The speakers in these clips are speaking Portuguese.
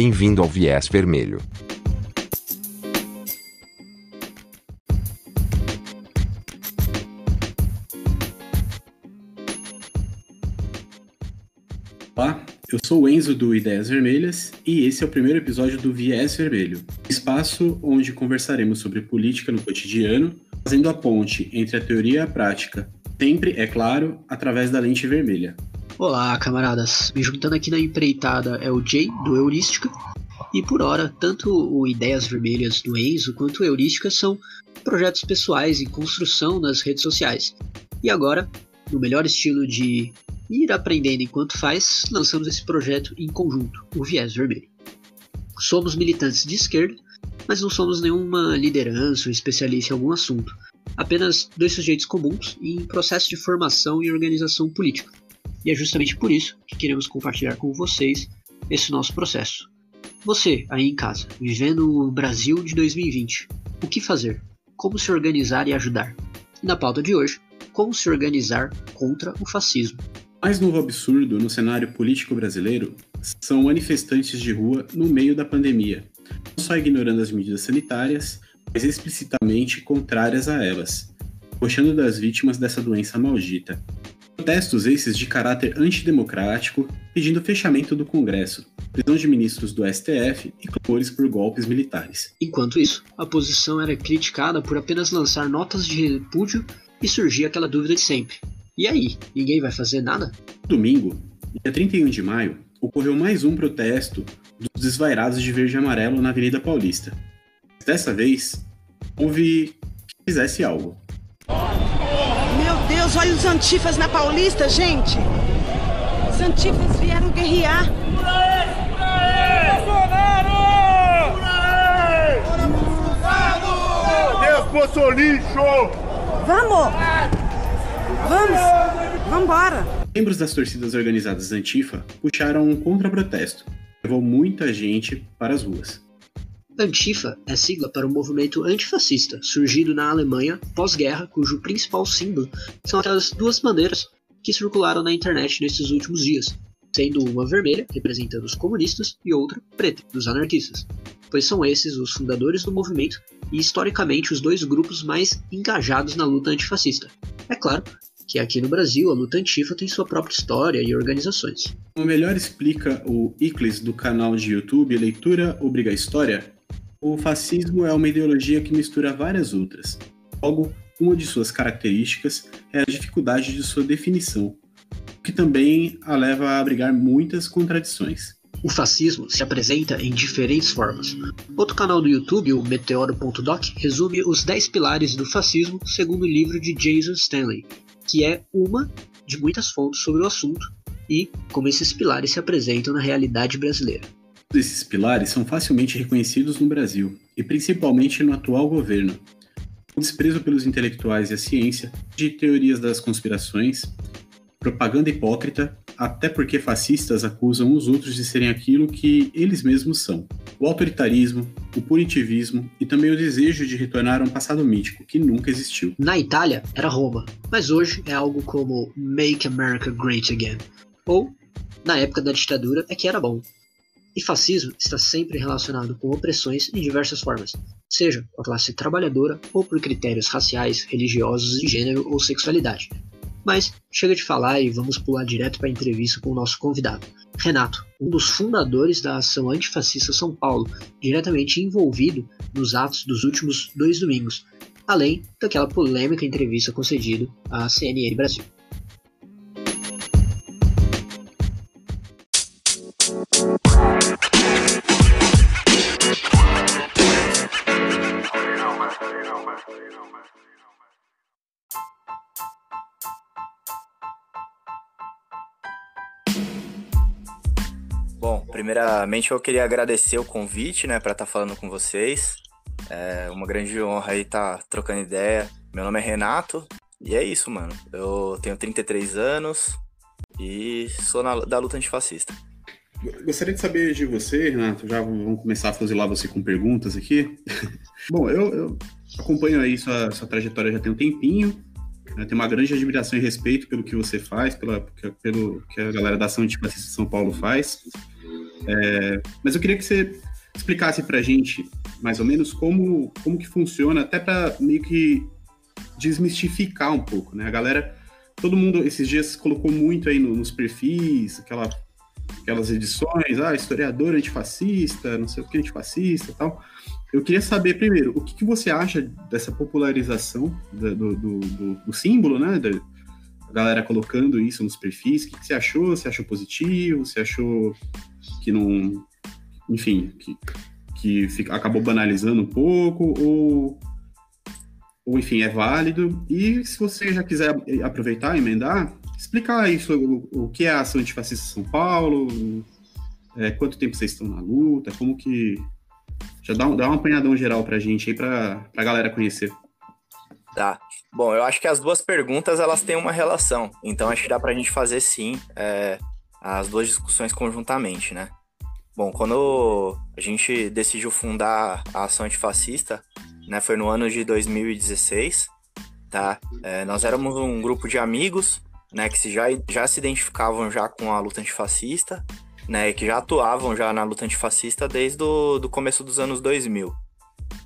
Bem-vindo ao Viés Vermelho. Olá, eu sou o Enzo do Ideias Vermelhas e esse é o primeiro episódio do Viés Vermelho, espaço onde conversaremos sobre política no cotidiano, fazendo a ponte entre a teoria e a prática, sempre, é claro, através da lente vermelha. Olá, camaradas. Me juntando aqui na empreitada é o Jay, do Heurística, e por hora, tanto o Ideias Vermelhas do Enzo quanto o Heurística são projetos pessoais em construção nas redes sociais. E agora, no melhor estilo de ir aprendendo enquanto faz, lançamos esse projeto em conjunto, o Viés Vermelho. Somos militantes de esquerda, mas não somos nenhuma liderança ou especialista em algum assunto. Apenas dois sujeitos comuns em processo de formação e organização política. E é justamente por isso que queremos compartilhar com vocês esse nosso processo. Você, aí em casa, vivendo o Brasil de 2020, o que fazer? Como se organizar e ajudar? E na pauta de hoje, como se organizar contra o fascismo. O mais novo absurdo no cenário político brasileiro são manifestantes de rua no meio da pandemia, não só ignorando as medidas sanitárias, mas explicitamente contrárias a elas, puxando das vítimas dessa doença maldita. Protestos esses de caráter antidemocrático, pedindo fechamento do Congresso, prisão de ministros do STF e clamores por golpes militares. Enquanto isso, a oposição era criticada por apenas lançar notas de repúdio e surgia aquela dúvida de sempre. E aí, ninguém vai fazer nada? Domingo, dia 31 de maio, ocorreu mais um protesto dos desvairados de verde e amarelo na Avenida Paulista. Dessa vez, houve que fizesse algo. Meu Deus, olha os antifas na Paulista, gente! Os antifas vieram guerrear. Deus, poço lixo! Vambora! Membros das torcidas organizadas Antifa puxaram um contra-protesto. Levou muita gente para as ruas. Antifa é sigla para um movimento antifascista, surgido na Alemanha pós-guerra, cujo principal símbolo são aquelas duas bandeiras que circularam na internet nesses últimos dias, sendo uma vermelha, representando os comunistas, e outra preta, dos anarquistas, pois são esses os fundadores do movimento e historicamente os dois grupos mais engajados na luta antifascista. É claro que aqui no Brasil a luta antifa tem sua própria história e organizações. Como melhor explica o Iclis do canal de YouTube Leitura Obriga História, o fascismo é uma ideologia que mistura várias outras. Logo, uma de suas características é a dificuldade de sua definição, o que também a leva a abrigar muitas contradições. O fascismo se apresenta em diferentes formas. Outro canal do YouTube, o Meteoro.doc, resume os 10 pilares do fascismo segundo o livro de Jason Stanley, que é uma de muitas fontes sobre o assunto e como esses pilares se apresentam na realidade brasileira. Esses pilares são facilmente reconhecidos no Brasil, e principalmente no atual governo. O desprezo pelos intelectuais e a ciência, de teorias das conspirações, propaganda hipócrita, até porque fascistas acusam os outros de serem aquilo que eles mesmos são. O autoritarismo, o punitivismo e também o desejo de retornar a um passado mítico que nunca existiu. Na Itália era Roma, mas hoje é algo como Make America Great Again, ou na época da ditadura é que era bom. E fascismo está sempre relacionado com opressões em diversas formas, seja com a classe trabalhadora ou por critérios raciais, religiosos, de gênero ou sexualidade. Mas chega de falar e vamos pular direto para a entrevista com o nosso convidado, Renato, um dos fundadores da Ação Antifascista São Paulo, diretamente envolvido nos atos dos últimos 2 domingos, além daquela polêmica entrevista concedida à CNN Brasil. Bom, primeiramente eu queria agradecer o convite, para estar falando com vocês. É uma grande honra aí estar trocando ideia. Meu nome é Renato e é isso, mano. Eu tenho 33 anos e sou da luta antifascista. Gostaria de saber de você, Renato, já vamos começar a fuzilar você com perguntas aqui. Bom, eu acompanho aí sua trajetória já tem um tempinho, né? Tenho uma grande admiração e respeito pelo que você faz, pelo que a galera da Ação Antifascista São Paulo faz. Mas eu queria que você explicasse pra gente, mais ou menos, como que funciona, até para meio que desmistificar um pouco, né? A galera, todo mundo esses dias colocou muito aí nos perfis, aquelas edições, historiador antifascista, não sei o que antifascista e tal. Eu queria saber primeiro, o que você acha dessa popularização do símbolo, né? Da galera colocando isso nos perfis. O que você achou? Você achou positivo? Você achou que não... Enfim, acabou banalizando um pouco? Ou, enfim, é válido? E se você já quiser aproveitar e emendar, explicar isso, o que é a Ação Antifascista São Paulo, quanto tempo vocês estão na luta, como que... Já dá um apanhadão geral pra gente aí, pra galera conhecer. Tá. Bom, eu acho que as duas perguntas, elas têm uma relação. Então, acho que dá pra gente fazer, sim, as duas discussões conjuntamente, né? Bom, quando a gente decidiu fundar a Ação Antifascista, né, foi no ano de 2016, tá? Nós éramos um grupo de amigos, né, que já se identificavam já com a luta antifascista, né, que já atuavam já na luta antifascista desde o começo dos anos 2000.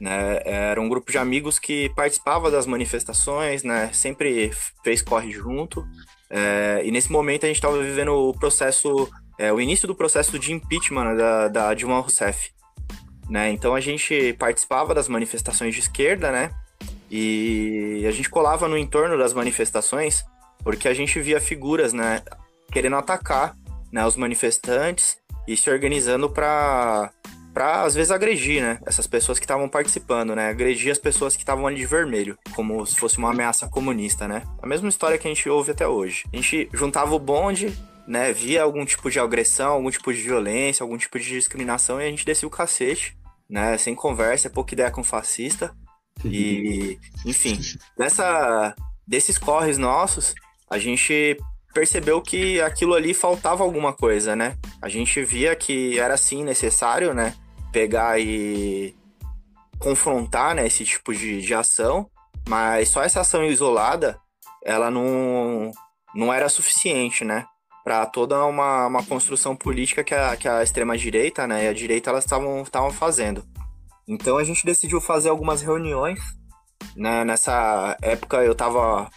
Né? Era um grupo de amigos que participava das manifestações, né, sempre fez corre junto, e nesse momento a gente estava vivendo o início do processo de impeachment da Dilma Rousseff. Né? Então a gente participava das manifestações de esquerda, né, e a gente colava no entorno das manifestações porque a gente via figuras, né, querendo atacar, né, os manifestantes e se organizando para às vezes agredir, né, essas pessoas que estavam participando, né, agredir as pessoas que estavam ali de vermelho, como se fosse uma ameaça comunista, né, a mesma história que a gente ouve até hoje. A gente juntava o bonde, né, via algum tipo de agressão, algum tipo de violência, algum tipo de discriminação e a gente descia o cacete, né, sem conversa, pouca ideia com fascista e, enfim, desses corres nossos, a gente percebeu que aquilo ali faltava alguma coisa, né? A gente via que era sim necessário, né, pegar e confrontar, né, esse tipo de ação, mas só essa ação isolada, ela não era suficiente, né, para toda uma construção política que a extrema-direita, né, e a direita elas estavam fazendo. Então a gente decidiu fazer algumas reuniões, né, nessa época eu tava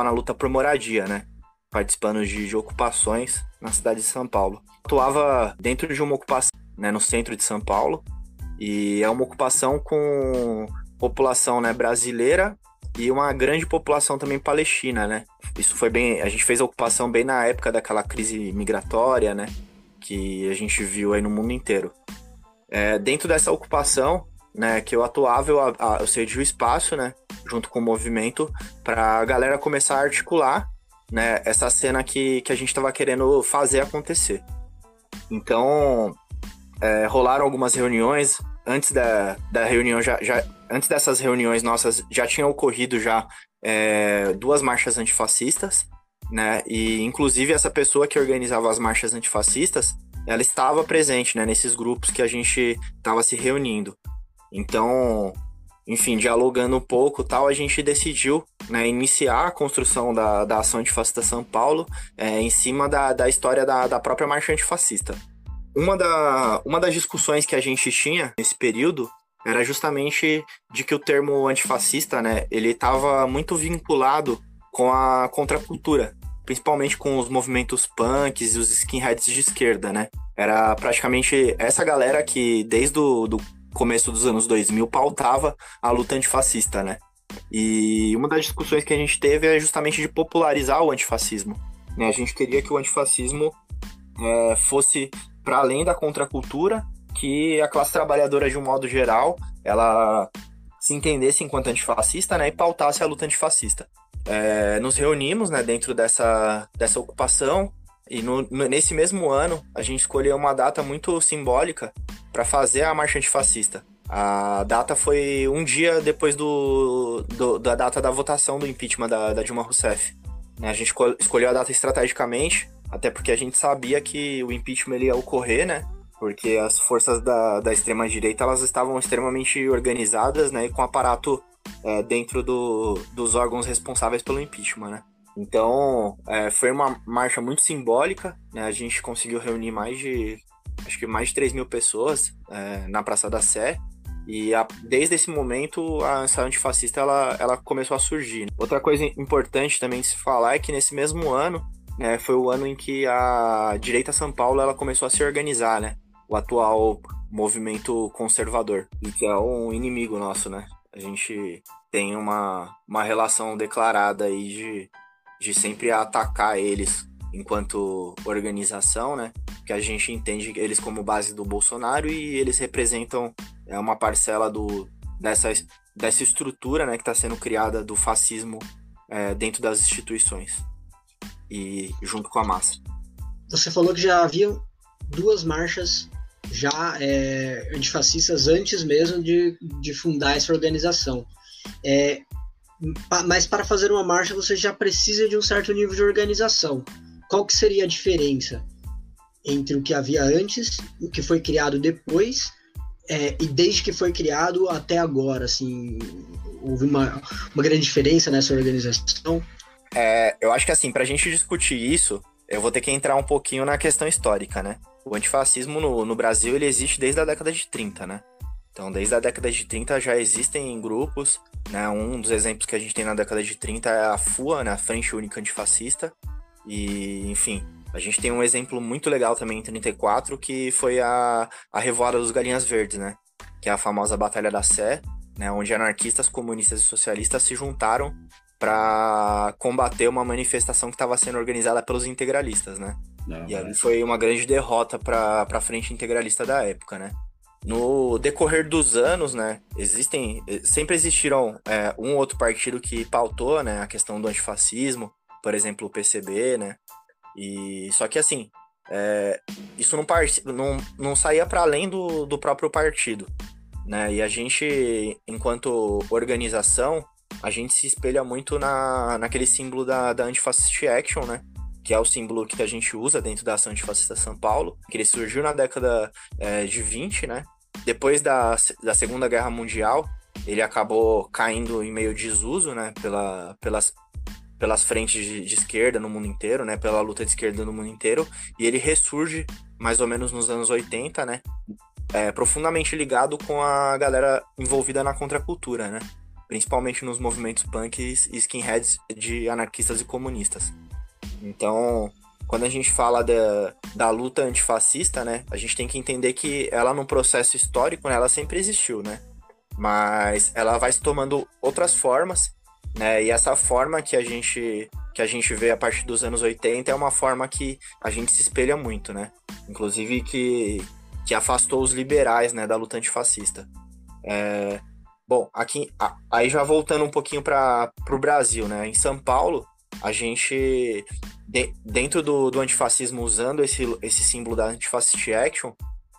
na luta por moradia, né, participando de ocupações na cidade de São Paulo. Atuava dentro de uma ocupação, né, no centro de São Paulo, e é uma ocupação com população, né, brasileira e uma grande população também palestina, né. Isso foi a gente fez a ocupação bem na época daquela crise migratória, né, que a gente viu aí no mundo inteiro. Dentro dessa ocupação, né, que eu atuava, eu cedi o espaço, né, junto com o movimento, para a galera começar a articular, né, essa cena que a gente estava querendo fazer acontecer. Então, rolaram algumas reuniões. Antes da reunião, antes dessas reuniões nossas, já tinham ocorrido já 2 marchas antifascistas, né, e inclusive essa pessoa que organizava as marchas antifascistas, ela estava presente, né, nesses grupos que a gente estava se reunindo. Então, enfim, dialogando um pouco tal, a gente decidiu, né, iniciar a construção da Ação Antifascista São Paulo em cima da história da própria marcha antifascista. Uma das discussões que a gente tinha nesse período era justamente de que o termo antifascista, né, ele estava muito vinculado com a contracultura, principalmente com os movimentos punks e os skinheads de esquerda, né? Era praticamente essa galera que, desde o começo dos anos 2000, pautava a luta antifascista, né? E uma das discussões que a gente teve é justamente de popularizar o antifascismo, né? A gente queria que o antifascismo fosse para além da contracultura, que a classe trabalhadora, de um modo geral, ela se entendesse enquanto antifascista, né? E pautasse a luta antifascista. Nos reunimos, né, dentro dessa ocupação, e nesse mesmo ano a gente escolheu uma data muito simbólica para fazer a marcha antifascista. A data foi um dia depois da data da votação do impeachment da Dilma Rousseff. A gente escolheu a data estrategicamente, até porque a gente sabia que o impeachment ele ia ocorrer, né? Porque as forças da extrema-direita elas estavam extremamente organizadas, né, e com aparato dentro dos órgãos responsáveis pelo impeachment, né? Então, foi uma marcha muito simbólica, né? A gente conseguiu reunir mais de acho que mais de 3 mil pessoas na Praça da Sé. E desde esse momento, a ação antifascista ela começou a surgir. Outra coisa importante também de se falar é que nesse mesmo ano, né, foi o ano em que a Direita São Paulo ela começou a se organizar, né? O atual movimento conservador, e que é um inimigo nosso, né? A gente tem uma relação declarada aí de sempre atacar eles enquanto organização, né? Que a gente entende eles como base do Bolsonaro e eles representam uma parcela dessa estrutura, né, que está sendo criada do fascismo dentro das instituições e junto com a massa. Você falou que já haviam 2 marchas já antifascistas antes mesmo de fundar essa organização. Mas para fazer uma marcha você já precisa de um certo nível de organização. Qual que seria a diferença entre o que havia antes, o que foi criado depois, e desde que foi criado até agora? Assim, houve uma grande diferença nessa organização? Eu acho que assim, para a gente discutir isso, eu vou ter que entrar um pouquinho na questão histórica, né? O antifascismo no Brasil, ele existe desde a década de 30, né? Então, desde a década de 30 já existem grupos, né? Um dos exemplos que a gente tem na década de 30 é a FUA, né? A Frente Única Antifascista. E, enfim, a gente tem um exemplo muito legal também em 34, que foi a Revoada dos Galinhas Verdes, né? Que é a famosa Batalha da Sé, né? Onde anarquistas, comunistas e socialistas se juntaram para combater uma manifestação que estava sendo organizada pelos integralistas, né? E ali foi uma grande derrota para a frente integralista da época, né? No decorrer dos anos, né, sempre existiram um outro partido que pautou, né, a questão do antifascismo, por exemplo, o PCB, né? E só que assim, isso não saía para além do próprio partido, né? E a gente, enquanto organização, a gente se espelha muito naquele símbolo da Antifascist Action, né? Que é o símbolo que a gente usa dentro da Ação Antifascista São Paulo, que ele surgiu na década de 20, né? Depois da Segunda Guerra Mundial, ele acabou caindo em meio desuso, né? Pelas frentes de esquerda no mundo inteiro, né? Pela luta de esquerda no mundo inteiro. E ele ressurge mais ou menos nos anos 80, né? Profundamente ligado com a galera envolvida na contracultura, né? Principalmente nos movimentos punks e skinheads de anarquistas e comunistas. Então, quando a gente fala da luta antifascista, né, a gente tem que entender que ela, no processo histórico, né, ela sempre existiu, né? Mas ela vai se tomando outras formas, né? E essa forma que a gente vê a partir dos anos 80 é uma forma que a gente se espelha muito, né? Inclusive que afastou os liberais, né, da luta antifascista. Bom, aqui, aí já voltando um pouquinho para o Brasil, né? Em São Paulo, a gente, dentro do antifascismo, usando esse símbolo da Antifascist Action,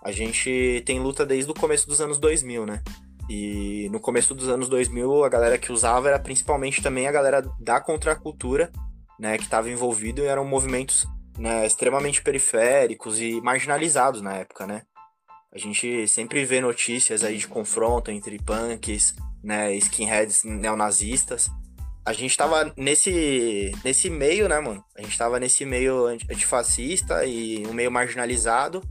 a gente tem luta desde o começo dos anos 2000, né? E no começo dos anos 2000, a galera que usava era principalmente também a galera da contracultura, né? Que estava envolvido e eram movimentos, né, extremamente periféricos e marginalizados na época, né? A gente sempre vê notícias aí de confronto entre punks, né, skinheads neonazistas. A gente tava nesse meio, né, mano? A gente tava nesse meio antifascista e um meio marginalizado.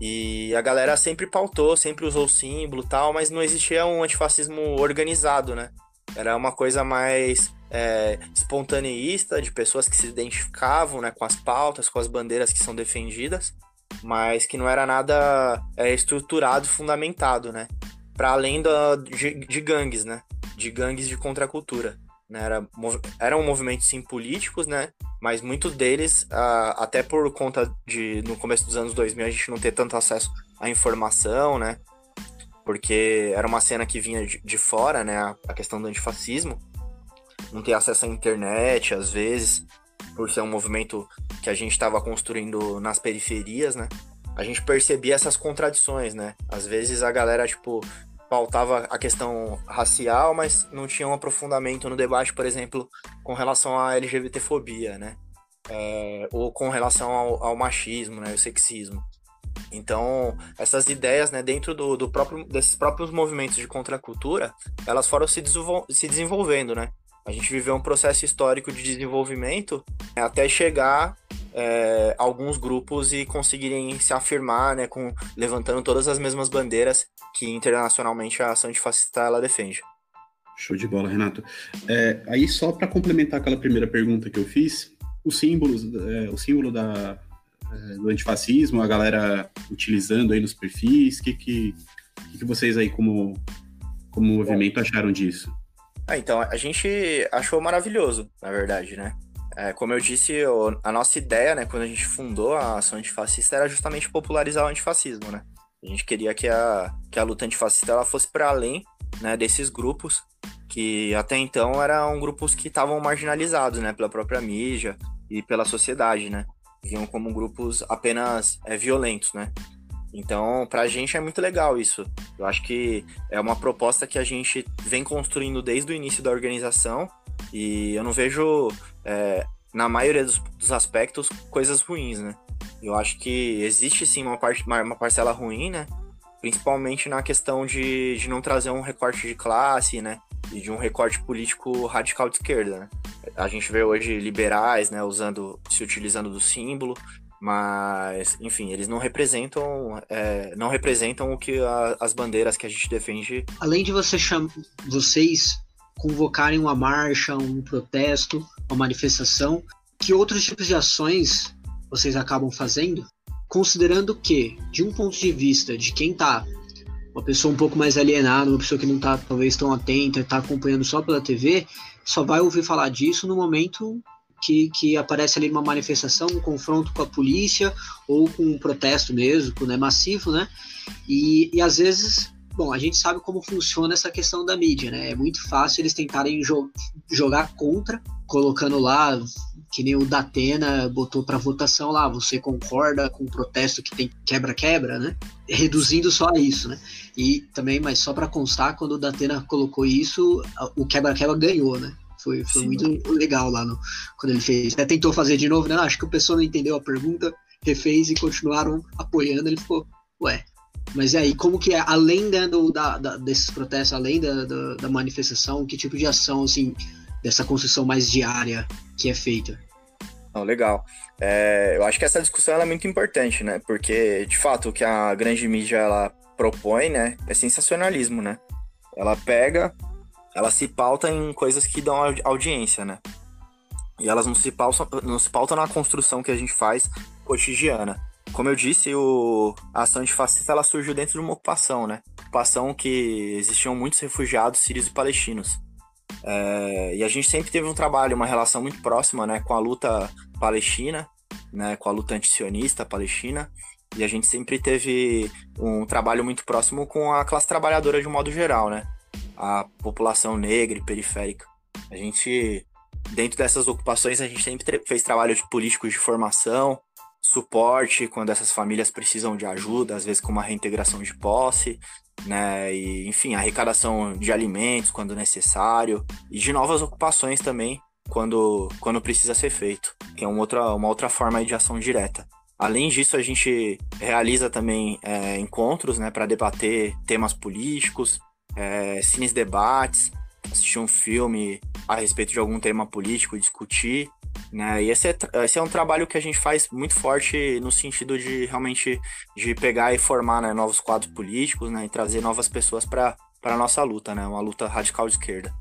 E a galera sempre pautou, sempre usou o símbolo e tal, mas não existia um antifascismo organizado, né? Era uma coisa mais espontaneísta, de pessoas que se identificavam, né, com as pautas, com as bandeiras que são defendidas, mas que não era nada estruturado e fundamentado, né? Para além de gangues, né? De gangues de contracultura. Né? Eram movimentos, sim, políticos, né? Mas muitos deles, até por conta de, no começo dos anos 2000, a gente não ter tanto acesso à informação, né? Porque era uma cena que vinha de fora, né? A questão do antifascismo. Não ter acesso à internet, às vezes, por ser um movimento que a gente estava construindo nas periferias, né? A gente percebia essas contradições, né? Às vezes a galera, tipo, pautava a questão racial, mas não tinha um aprofundamento no debate, por exemplo, com relação à LGBTfobia, né? Ou com relação ao machismo, né? O sexismo. Então, essas ideias, né, dentro desses próprios movimentos de contracultura, elas foram se desenvolvendo, né? A gente viveu um processo histórico de desenvolvimento até chegar alguns grupos e conseguirem se afirmar, né, levantando todas as mesmas bandeiras que internacionalmente a ação antifascista ela defende. Show de bola, Renato. Aí só para complementar aquela primeira pergunta que eu fiz, o símbolo do antifascismo, a galera utilizando aí nos perfis, o que vocês aí como movimento acharam disso? Então, a gente achou maravilhoso, na verdade, né? Como eu disse, a nossa ideia, né, quando a gente fundou a ação antifascista, era justamente popularizar o antifascismo, né? A gente queria que a luta antifascista ela fosse para além, né, desses grupos que até então eram grupos que estavam marginalizados, né, pela própria mídia e pela sociedade, né? Viam como grupos apenas violentos, né? Então, pra gente é muito legal isso. Eu acho que é uma proposta que a gente vem construindo desde o início da organização e eu não vejo, na maioria dos aspectos, coisas ruins, né? Eu acho que existe sim uma parcela ruim, né? Principalmente na questão de não trazer um recorte de classe, né? E de um recorte político radical de esquerda, né? A gente vê hoje liberais, né, se utilizando do símbolo, mas, enfim, eles não representam o que as bandeiras que a gente defende. Além de vocês convocarem uma marcha, um protesto, uma manifestação, que outros tipos de ações vocês acabam fazendo? Considerando que, de um ponto de vista de quem tá, uma pessoa um pouco mais alienada, uma pessoa que não tá talvez tão atenta, tá acompanhando só pela TV, só vai ouvir falar disso no momento que aparece ali uma manifestação, um confronto com a polícia ou com um protesto mesmo, quando é massivo, né? E às vezes, bom, a gente sabe como funciona essa questão da mídia, né? É muito fácil eles tentarem jogar contra, colocando lá, que nem o Datena botou para votação lá, você concorda com o protesto que tem quebra-quebra, né? Reduzindo só a isso, né? E também, mas só para constar, quando o Datena colocou isso, o quebra-quebra ganhou, né? Foi muito legal lá quando ele fez. Até tentou fazer de novo, né? Acho que o pessoal não entendeu a pergunta, refez e continuaram apoiando. Ele ficou, ué. Mas e aí, como que é, além desses protestos, além da manifestação, que tipo de ação, assim, dessa construção mais diária que é feita? Legal. Eu acho que essa discussão ela é muito importante, né? Porque, de fato, o que a grande mídia ela propõe, né, é sensacionalismo, né? Ela se pauta em coisas que dão audiência, né? E elas não se pautam na construção que a gente faz cotidiana. Como eu disse, a ação antifascista ela surgiu dentro de uma ocupação, né? Ocupação que existiam muitos refugiados sírios e palestinos. E a gente sempre teve um trabalho, uma relação muito próxima, né, com a luta palestina, né, com a luta antisionista palestina, e a gente sempre teve um trabalho muito próximo com a classe trabalhadora de um modo geral, né, a população negra e periférica. A gente, dentro dessas ocupações, a gente sempre fez trabalho de políticos de formação, suporte quando essas famílias precisam de ajuda, às vezes com uma reintegração de posse, né, e enfim, arrecadação de alimentos quando necessário, e de novas ocupações também quando precisa ser feito, que é uma outra forma de ação direta. Além disso, a gente realiza também encontros, né, para debater temas políticos, cines debates, assistir um filme a respeito de algum tema político, discutir, né? E esse é um trabalho que a gente faz muito forte no sentido de realmente de pegar e formar, né, novos quadros políticos, né, e trazer novas pessoas para a nossa luta, né, uma luta radical de esquerda.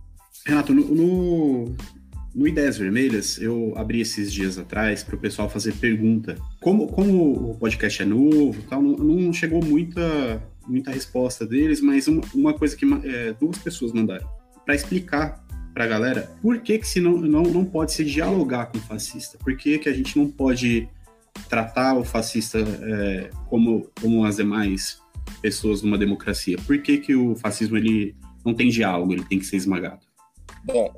Renato, no Ideias Vermelhas, eu abri esses dias atrás para o pessoal fazer pergunta. Como o podcast é novo, tal, não chegou muita resposta deles, mas uma coisa que duas pessoas mandaram para explicar para a galera por que se não pode se dialogar com o fascista, por que a gente não pode tratar o fascista como as demais pessoas numa democracia, por que o fascismo ele não tem diálogo, ele tem que ser esmagado. Bom,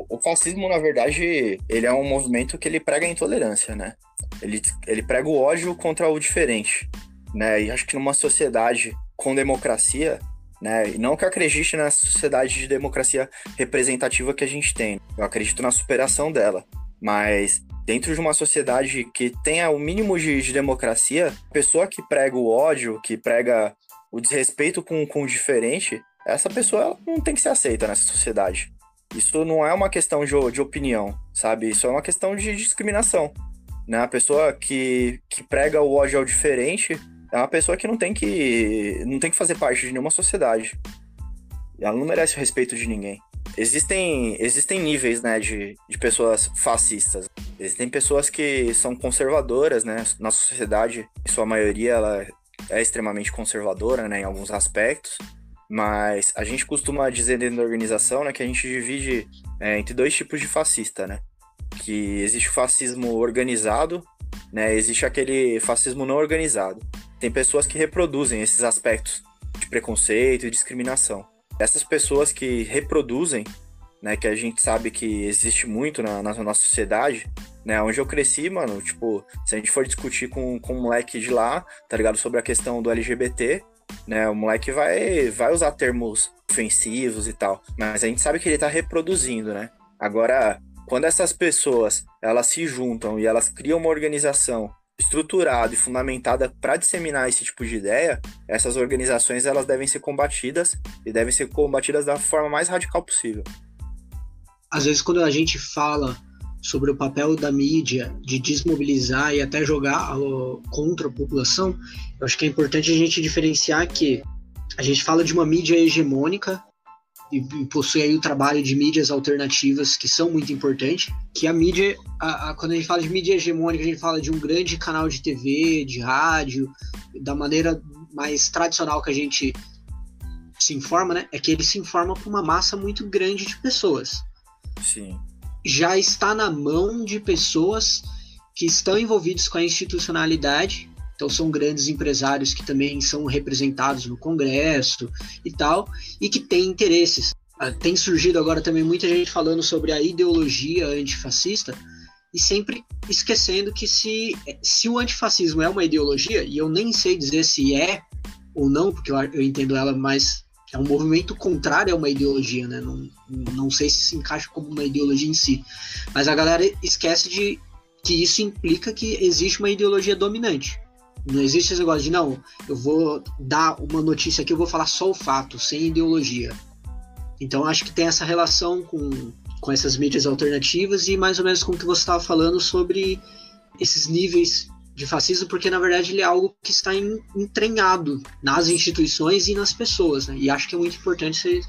o fascismo, na verdade, ele é um movimento que ele prega a intolerância, né? Ele prega o ódio contra o diferente, né? E acho que numa sociedade com democracia, né? E não que eu acredite na sociedade de democracia representativa que a gente tem. Eu acredito na superação dela. Mas dentro de uma sociedade que tenha o mínimo de democracia, a pessoa que prega o ódio, que prega o desrespeito com o diferente, essa pessoa ela não tem que ser aceita nessa sociedade. Isso não é uma questão de opinião, sabe? Isso é uma questão de discriminação, né? A pessoa que prega o ódio ao diferente é uma pessoa que não tem que fazer parte de nenhuma sociedade. Ela não merece o respeito de ninguém. Existem níveis, né, de pessoas fascistas. Existem pessoas que são conservadoras, né? Nossa sociedade, em sua maioria, ela é extremamente conservadora, né, em alguns aspectos. Mas a gente costuma dizer dentro da organização, né, que a gente divide entre dois tipos de fascista, né? Que existe o fascismo organizado, né? Existe aquele fascismo não organizado. Tem pessoas que reproduzem esses aspectos de preconceito e discriminação. Essas pessoas que reproduzem, né, que a gente sabe que existe muito na nossa sociedade, né, onde eu cresci, mano, tipo, se a gente for discutir com um moleque de lá, tá ligado, sobre a questão do LGBT, né, o moleque vai usar termos ofensivos e tal, mas a gente sabe que ele tá reproduzindo, né. Agora, quando essas pessoas, elas se juntam e elas criam uma organização estruturada e fundamentada para disseminar esse tipo de ideia, essas organizações elas devem ser combatidas e devem ser combatidas da forma mais radical possível. Às vezes, quando a gente fala sobre o papel da mídia de desmobilizar e até jogar contra a população, eu acho que é importante a gente diferenciar que a gente fala de uma mídia hegemônica e possui aí o trabalho de mídias alternativas que são muito importantes, que a mídia, quando a gente fala de mídia hegemônica, a gente fala de um grande canal de TV, de rádio, da maneira mais tradicional que a gente se informa, né? É que ele se informa para uma massa muito grande de pessoas. Sim. Já está na mão de pessoas que estão envolvidas com a institucionalidade. Então são grandes empresários que também são representados no Congresso e tal, e que têm interesses. Tem surgido agora também muita gente falando sobre a ideologia antifascista, e sempre esquecendo que se o antifascismo é uma ideologia, e eu nem sei dizer se é ou não, porque eu entendo ela mais... É um movimento contrário a uma ideologia, né? Não sei se encaixa como uma ideologia em si. Mas a galera esquece de que isso implica que existe uma ideologia dominante. Não existe esse negócio de, não, eu vou dar uma notícia aqui, eu vou falar só o fato, sem ideologia. Então acho que tem essa relação com essas mídias alternativas e mais ou menos com o que você estava falando sobre esses níveis de fascismo, porque na verdade ele é algo que está entranhado nas instituições e nas pessoas, né? E acho que é muito importante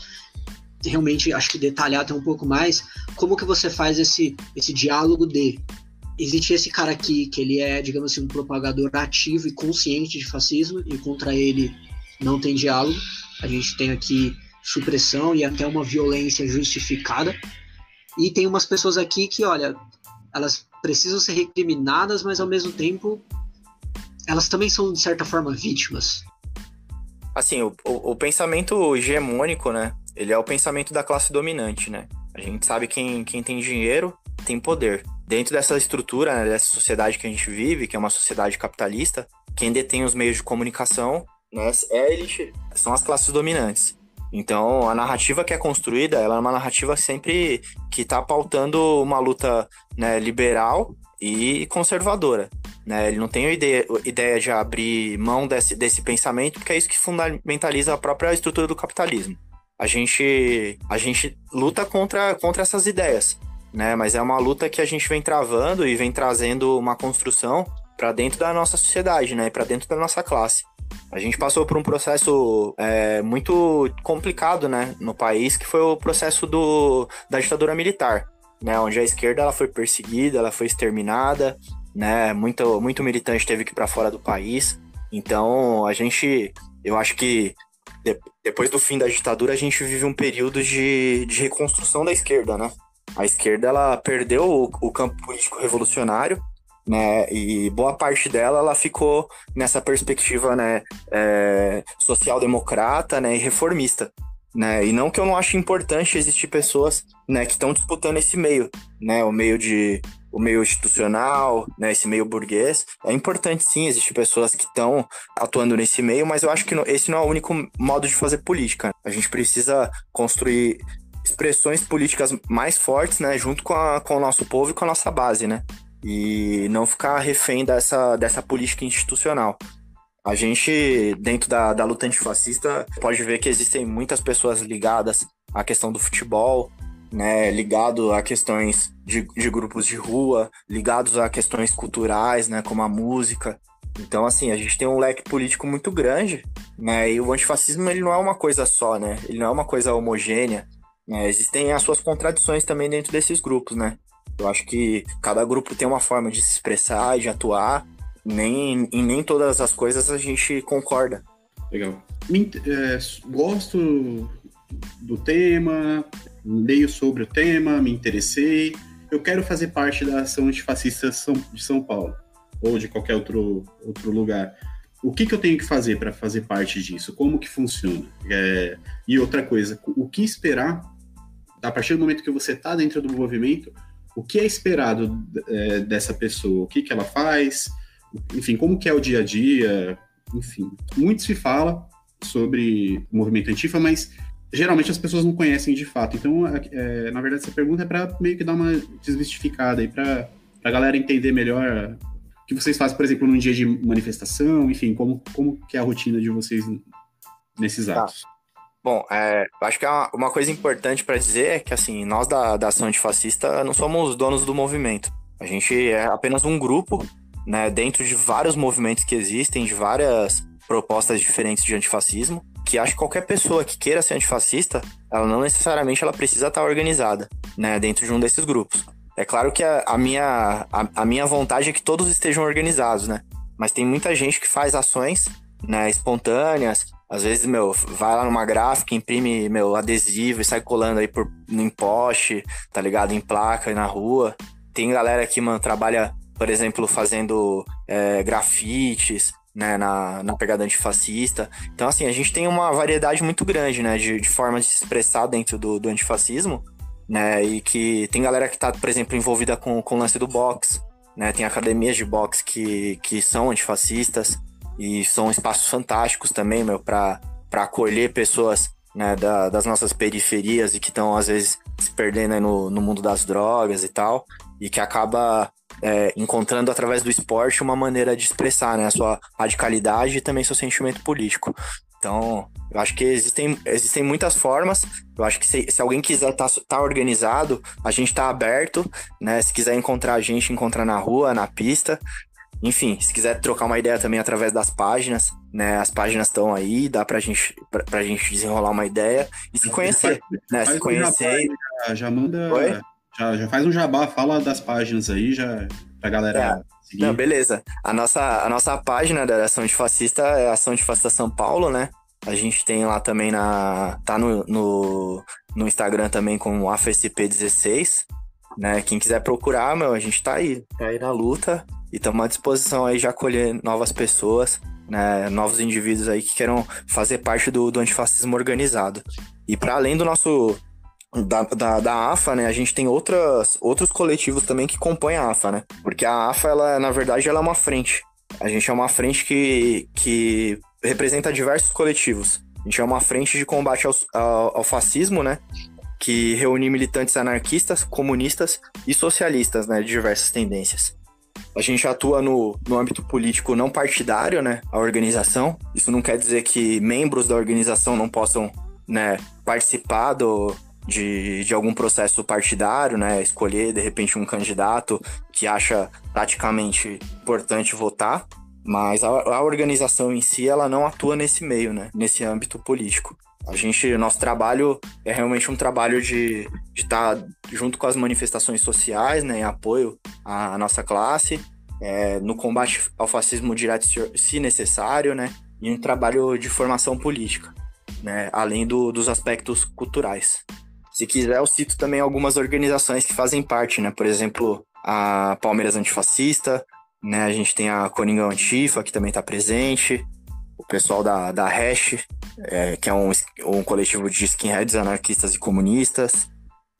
você realmente, acho que detalhar até um pouco mais como que você faz esse diálogo de... Existe esse cara aqui, que ele é, digamos assim, um propagador ativo e consciente de fascismo, e contra ele não tem diálogo. A gente tem aqui supressão e até uma violência justificada. E tem umas pessoas aqui que, olha, elas precisam ser recriminadas, mas ao mesmo tempo elas também são, de certa forma, vítimas. Assim, o pensamento hegemônico, né? Ele é o pensamento da classe dominante, né? A gente sabe quem tem dinheiro tem poder. Dentro dessa estrutura, né, dessa sociedade que a gente vive, que é uma sociedade capitalista, quem detém os meios de comunicação, né, é a elite, são as classes dominantes. Então, a narrativa que é construída, ela é uma narrativa sempre que está pautando uma luta, né, liberal e conservadora. Né? Ele não tem a ideia de abrir mão desse pensamento, porque é isso que fundamentaliza a própria estrutura do capitalismo. A gente luta contra essas ideias. Né? Mas é uma luta que a gente vem travando e vem trazendo uma construção para dentro da nossa sociedade, né? Para dentro da nossa classe. A gente passou por um processo muito complicado, né? No país, que foi o processo da ditadura militar, né? Onde a esquerda ela foi perseguida, ela foi exterminada, né? Muito militante teve que ir para fora do país. Então, eu acho que depois do fim da ditadura, a gente vive um período de reconstrução da esquerda, né? A esquerda ela perdeu o campo político revolucionário, né, e boa parte dela ela ficou nessa perspectiva, né, social-democrata, né, e reformista. Né, e não que eu não ache importante existir pessoas, né, que estão disputando esse meio, né, o meio institucional, né, esse meio burguês. É importante sim existir pessoas que estão atuando nesse meio, mas eu acho que esse não é o único modo de fazer política. A gente precisa construir expressões políticas mais fortes, né, junto com o nosso povo e com a nossa base, né, e não ficar refém dessa política institucional. A gente, dentro da luta antifascista, pode ver que existem muitas pessoas ligadas à questão do futebol, né, ligado a questões de grupos de rua, ligados a questões culturais, né, como a música. Então, assim, a gente tem um leque político muito grande, né, e o antifascismo, ele não é uma coisa só, né, ele não é uma coisa homogênea, né, existem as suas contradições também dentro desses grupos, né. Eu acho que cada grupo tem uma forma de se expressar e de atuar, nem todas as coisas a gente concorda. Legal. Gosto do tema, leio sobre o tema, me interessei. Eu quero fazer parte da ação antifascista de São Paulo, ou de qualquer outro lugar. O que eu tenho que fazer para fazer parte disso? Como que funciona? E outra coisa, o que esperar a partir do momento que você está dentro do movimento? O que é esperado dessa pessoa? O que ela faz? Enfim, como que é o dia a dia? Enfim, muito se fala sobre o movimento Antifa, mas geralmente as pessoas não conhecem de fato. Então, na verdade, essa pergunta é para meio que dar uma desmistificada aí, para a galera entender melhor o que vocês fazem, por exemplo, num dia de manifestação, enfim, como que é a rotina de vocês nesses atos. Bom, eu acho que uma coisa importante para dizer é que, assim, nós da Ação Antifascista não somos donos do movimento. A gente é apenas um grupo, né, dentro de vários movimentos que existem, de várias propostas diferentes de antifascismo, que acho que qualquer pessoa que queira ser antifascista, ela não necessariamente ela precisa estar organizada, né, dentro de um desses grupos. É claro que a minha vontade é que todos estejam organizados, né, mas tem muita gente que faz ações, né, espontâneas. Às vezes, vai lá numa gráfica, imprime, adesivo e sai colando aí em poste, tá ligado? Em placa, na rua. Tem galera que, trabalha, por exemplo, fazendo grafites, né, na pegada antifascista. Então, assim, a gente tem uma variedade muito grande, né, de formas de se expressar dentro do antifascismo, né, e que tem galera que tá, por exemplo, envolvida com o lance do boxe, né, tem academias de boxe que são antifascistas, e são espaços fantásticos também, para acolher pessoas, né, das nossas periferias e que estão, às vezes, se perdendo aí no mundo das drogas e tal, e que acaba encontrando, através do esporte, uma maneira de expressar, né, a sua radicalidade e também seu sentimento político. Então, eu acho que existem muitas formas. Eu acho que se alguém quiser tá organizado, a gente tá aberto, né, se quiser encontrar a gente, encontrar na rua, na pista. Enfim, se quiser trocar uma ideia também através das páginas, né? As páginas estão aí, dá pra gente desenrolar uma ideia e se conhecer, né? Se conhecer. Já manda. Oi? Já faz um jabá, fala das páginas aí, já pra galera seguir. Não, beleza. A nossa página da Ação Antifascista é Ação Antifascista São Paulo, né? A gente tem lá também tá no Instagram também com o AFSP16, né? Quem quiser procurar, a gente tá aí na luta. E estamos à disposição aí de acolher novas pessoas, né, novos indivíduos aí que queiram fazer parte do antifascismo organizado. E para além do nosso da AFA, né, a gente tem outros coletivos também que compõem a AFA, né? Porque a AFA, ela, na verdade, ela é uma frente. A gente é uma frente que representa diversos coletivos. A gente é uma frente de combate ao fascismo, né? Que reúne militantes anarquistas, comunistas e socialistas, né, de diversas tendências. A gente atua no âmbito político não partidário, né, a organização. Isso não quer dizer que membros da organização não possam, né, participar de algum processo partidário, né, escolher, de repente, um candidato que acha praticamente importante votar, mas a organização em si, ela não atua nesse meio, né, nesse âmbito político. Nosso trabalho é realmente um trabalho de estar junto com as manifestações sociais, né, em apoio à nossa classe, no combate ao fascismo direto, se necessário, né, e um trabalho de formação política, né, além dos aspectos culturais. Se quiser, eu cito também algumas organizações que fazem parte, né, por exemplo, a Palmeiras Antifascista, né, a gente tem a Coringão Antifa, que também está presente, o pessoal da Hash, que é um coletivo de skinheads anarquistas e comunistas.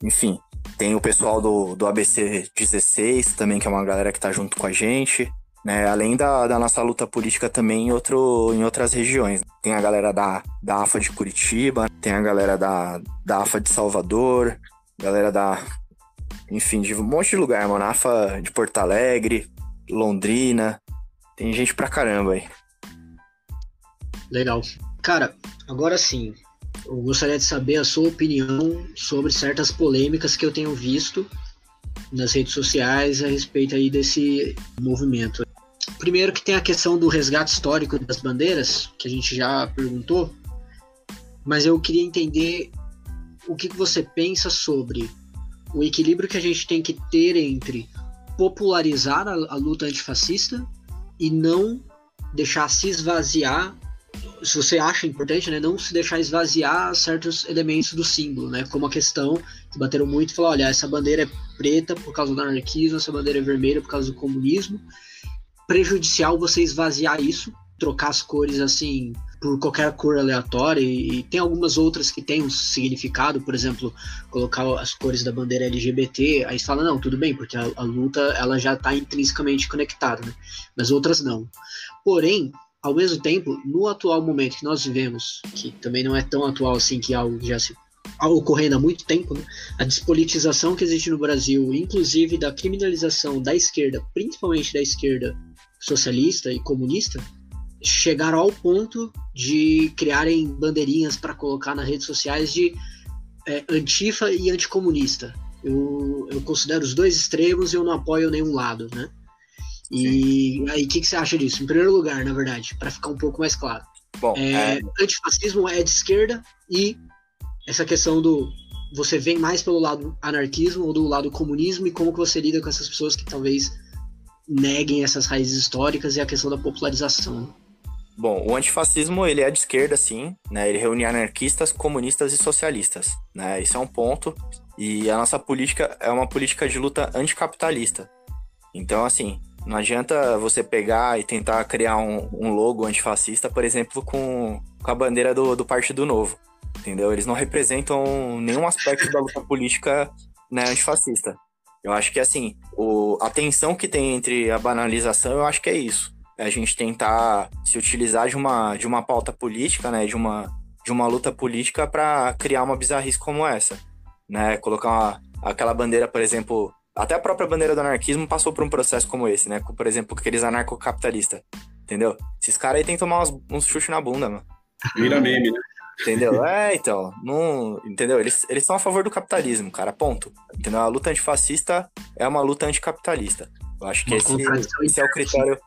Enfim, tem o pessoal do ABC 16 também, que é uma galera que tá junto com a gente, né? Além da nossa luta política também em outras regiões. Tem a galera da AFA de Curitiba, tem a galera da AFA de Salvador, galera enfim, de um monte de lugar, mano. AFA de Porto Alegre, Londrina, tem gente pra caramba aí. Legal. Cara, agora sim, eu gostaria de saber a sua opinião sobre certas polêmicas que eu tenho visto nas redes sociais a respeito aí desse movimento. Primeiro que tem a questão do resgate histórico das bandeiras, que a gente já perguntou, mas eu queria entender o que você pensa sobre o equilíbrio que a gente tem que ter entre popularizar a luta antifascista e não deixar se esvaziar, se você acha importante, né, não se deixar esvaziar certos elementos do símbolo, né, como a questão que bateram muito e falaram, olha, essa bandeira é preta por causa do anarquismo, essa bandeira é vermelha por causa do comunismo. Prejudicial você esvaziar isso, trocar as cores assim por qualquer cor aleatória, e tem algumas outras que têm um significado, por exemplo, colocar as cores da bandeira LGBT, aí você fala, não, tudo bem, porque a luta ela já está intrinsecamente conectada, né? Mas outras não. Porém, ao mesmo tempo, no atual momento que nós vivemos, que também não é tão atual assim, que é algo que já se ocorrendo há muito tempo, né? A despolitização que existe no Brasil, inclusive da criminalização da esquerda, principalmente da esquerda socialista e comunista, chegaram ao ponto de criarem bandeirinhas para colocar nas redes sociais de antifa e anticomunista. Eu considero os dois extremos e eu não apoio nenhum lado, né? E sim. Aí, o que você acha disso? Em primeiro lugar, na verdade, para ficar um pouco mais claro. Bom, antifascismo é de esquerda e essa questão do você vem mais pelo lado anarquismo ou do lado comunismo e como que você lida com essas pessoas que talvez neguem essas raízes históricas e a questão da popularização. Bom, o antifascismo ele é de esquerda, sim, né? Ele reúne anarquistas, comunistas e socialistas, né? Isso é um ponto. E a nossa política é uma política de luta anticapitalista. Então, assim, não adianta você pegar e tentar criar um logo antifascista, por exemplo, com a bandeira do Partido Novo, entendeu? Eles não representam nenhum aspecto da luta política, né, antifascista. Eu acho que, assim, a tensão que tem entre a banalização, eu acho que é isso. É a gente tentar se utilizar de uma pauta política, né, de uma luta política para criar uma bizarrice como essa, né? Colocar aquela bandeira, por exemplo, até a própria bandeira do anarquismo passou por um processo como esse, né? Por exemplo, aqueles anarcocapitalistas, entendeu? Esses caras aí tem que tomar uns chutes na bunda, mano. Vira meme, né? Entendeu? Então, não, entendeu? Eles são a favor do capitalismo, cara, ponto. Entendeu? A luta antifascista é uma luta anticapitalista. Eu acho que esse é o critério.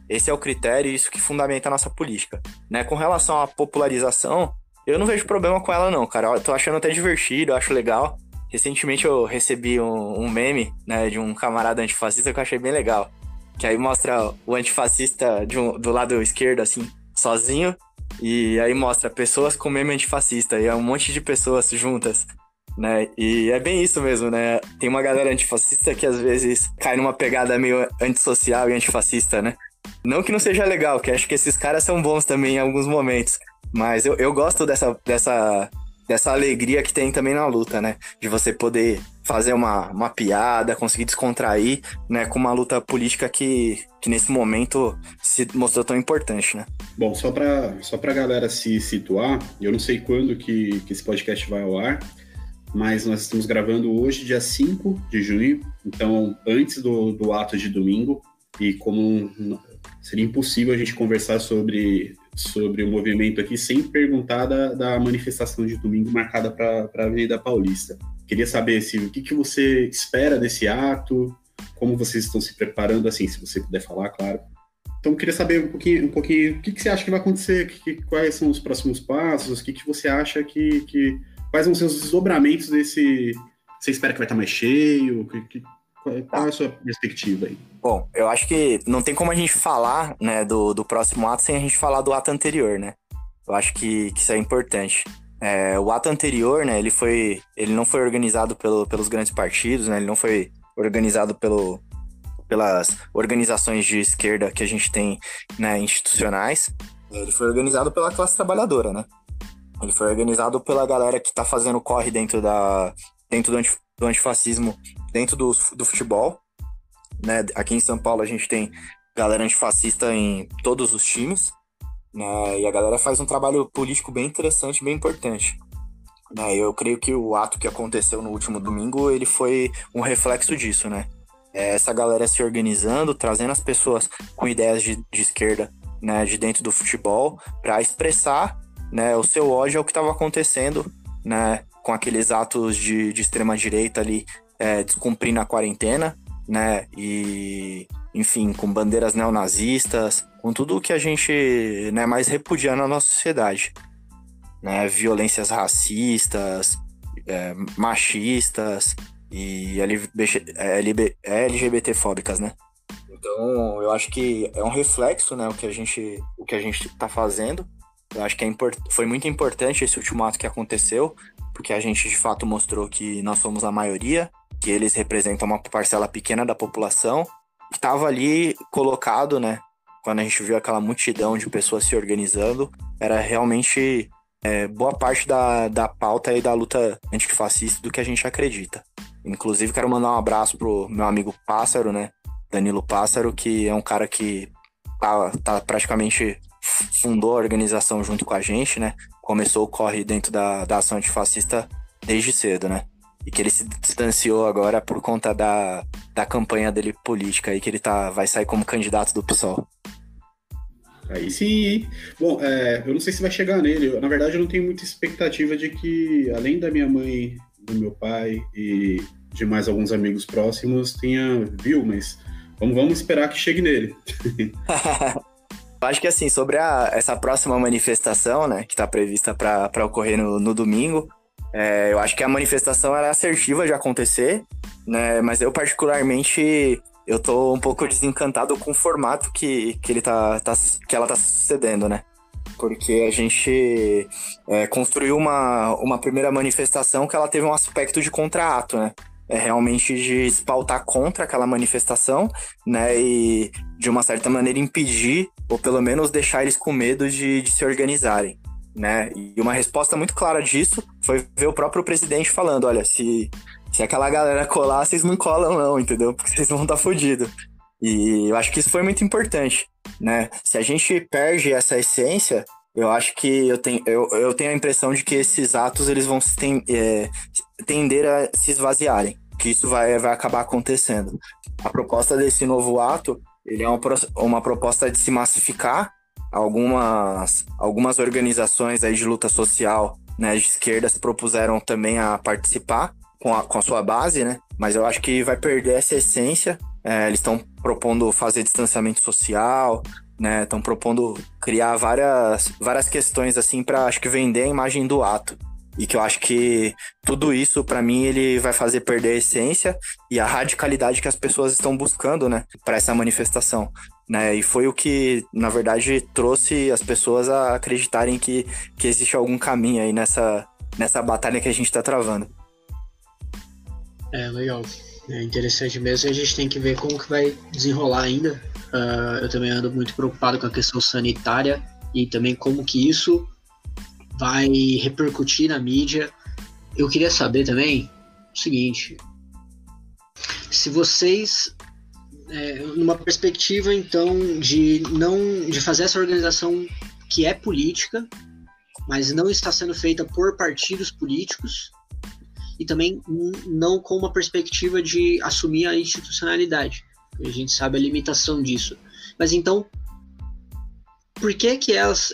Esse é o critério e isso que fundamenta a nossa política, né? Com relação à popularização, eu não vejo problema com ela não, cara. Eu tô achando até divertido, eu acho legal. Recentemente eu recebi um meme, né, de um camarada antifascista que eu achei bem legal. Que aí mostra o antifascista do lado esquerdo, assim, sozinho. E aí mostra pessoas com meme antifascista. E é um monte de pessoas juntas, né? E é bem isso mesmo, né? Tem uma galera antifascista que às vezes cai numa pegada meio antissocial e antifascista, né? Não que não seja legal, que acho que esses caras são bons também em alguns momentos. Mas eu gosto dessa alegria que tem também na luta, né? De você poder fazer uma piada, conseguir descontrair, né? Com uma luta política que nesse momento se mostrou tão importante, né? Bom, só pra galera se situar, eu não sei quando que esse podcast vai ao ar, mas nós estamos gravando hoje, dia 5 de junho, então antes do ato de domingo, e como seria impossível a gente conversar sobre o movimento aqui sem perguntar da manifestação de domingo marcada para a Avenida Paulista. Queria saber o que você espera desse ato, como vocês estão se preparando, assim, se você puder falar, claro. Então, queria saber um pouquinho o que você acha que vai acontecer, quais são os próximos passos, o que você acha quais vão ser os desdobramentos desse... Você espera que vai estar mais cheio? Qual é a sua perspectiva aí? Bom, eu acho que não tem como a gente falar, né, do próximo ato sem a gente falar do ato anterior, né? Eu acho que isso é importante. O ato anterior, né, ele não foi organizado pelos grandes partidos, né? Ele não foi organizado pelas organizações de esquerda que a gente tem, né, institucionais. Ele foi organizado pela classe trabalhadora, né? Ele foi organizado pela galera que tá fazendo corre dentro do antifascismo, dentro do futebol, né? Aqui em São Paulo a gente tem galera antifascista em todos os times, né? E a galera faz um trabalho político bem interessante, bem importante, né? Eu creio que o ato que aconteceu no último domingo, ele foi um reflexo disso, né? Essa galera se organizando, trazendo as pessoas com ideias de esquerda, né, de dentro do futebol, para expressar né, o seu ódio ao que estava acontecendo, né, com aqueles atos de extrema-direita ali, descumprindo a quarentena, né, e, enfim, com bandeiras neonazistas, com tudo o que a gente, né, mais repudia na nossa sociedade, né, violências racistas, machistas e LGBT-fóbicas, né. Então, eu acho que é um reflexo, né, o que a gente tá fazendo. Eu acho que foi muito importante esse ultimato que aconteceu, porque a gente, de fato, mostrou que nós somos a maioria, que eles representam uma parcela pequena da população, que estava ali colocado, né, quando a gente viu aquela multidão de pessoas se organizando, era realmente boa parte da pauta e da luta antifascista do que a gente acredita. Inclusive, quero mandar um abraço pro meu amigo Pássaro, né, Danilo Pássaro, que é um cara que tá praticamente fundou a organização junto com a gente, né? Começou o corre dentro da ação antifascista desde cedo, né? E que ele se distanciou agora por conta da campanha dele política aí, que ele vai sair como candidato do PSOL. Aí sim, hein? Bom, eu não sei se vai chegar nele. Na verdade, eu não tenho muita expectativa de que, além da minha mãe, do meu pai e de mais alguns amigos próximos, viu, mas vamos esperar que chegue nele. Eu acho que, assim, sobre essa próxima manifestação, né, que está prevista para ocorrer no domingo, eu acho que a manifestação era assertiva de acontecer, né, mas eu, particularmente, eu tô um pouco desencantado com o formato que ela tá sucedendo, né, porque a gente construiu uma primeira manifestação que ela teve um aspecto de contrato, né, realmente de se pautar contra aquela manifestação, né, e de uma certa maneira impedir, ou pelo menos deixar eles com medo de se organizarem, né, e uma resposta muito clara disso foi ver o próprio presidente falando, olha, se aquela galera colar, vocês não colam não, entendeu, porque vocês vão estar fodidos. E eu acho que isso foi muito importante, né, se a gente perde essa essência, eu acho que eu tenho a impressão de que esses atos eles vão tender a se esvaziarem, que isso vai acabar acontecendo. A proposta desse novo ato, ele é uma proposta de se massificar. Algumas organizações aí de luta social, né, de esquerda se propuseram também a participar com a sua base, né, mas eu acho que vai perder essa essência. Eles estão propondo fazer distanciamento social, né, estão propondo criar várias questões assim para, acho que, vender a imagem do ato, e que eu acho que tudo isso, para mim, ele vai fazer perder a essência e a radicalidade que as pessoas estão buscando, né, para essa manifestação, né, e foi o que, na verdade, trouxe as pessoas a acreditarem que existe algum caminho aí nessa batalha que a gente está travando. Legal. É interessante mesmo, e a gente tem que ver como que vai desenrolar ainda. Eu também ando muito preocupado com a questão sanitária e também como que isso vai repercutir na mídia. Eu queria saber também o seguinte: se vocês, numa perspectiva então de fazer essa organização que é política, mas não está sendo feita por partidos políticos, e também não com uma perspectiva de assumir a institucionalidade. A gente sabe a limitação disso. Mas então, por que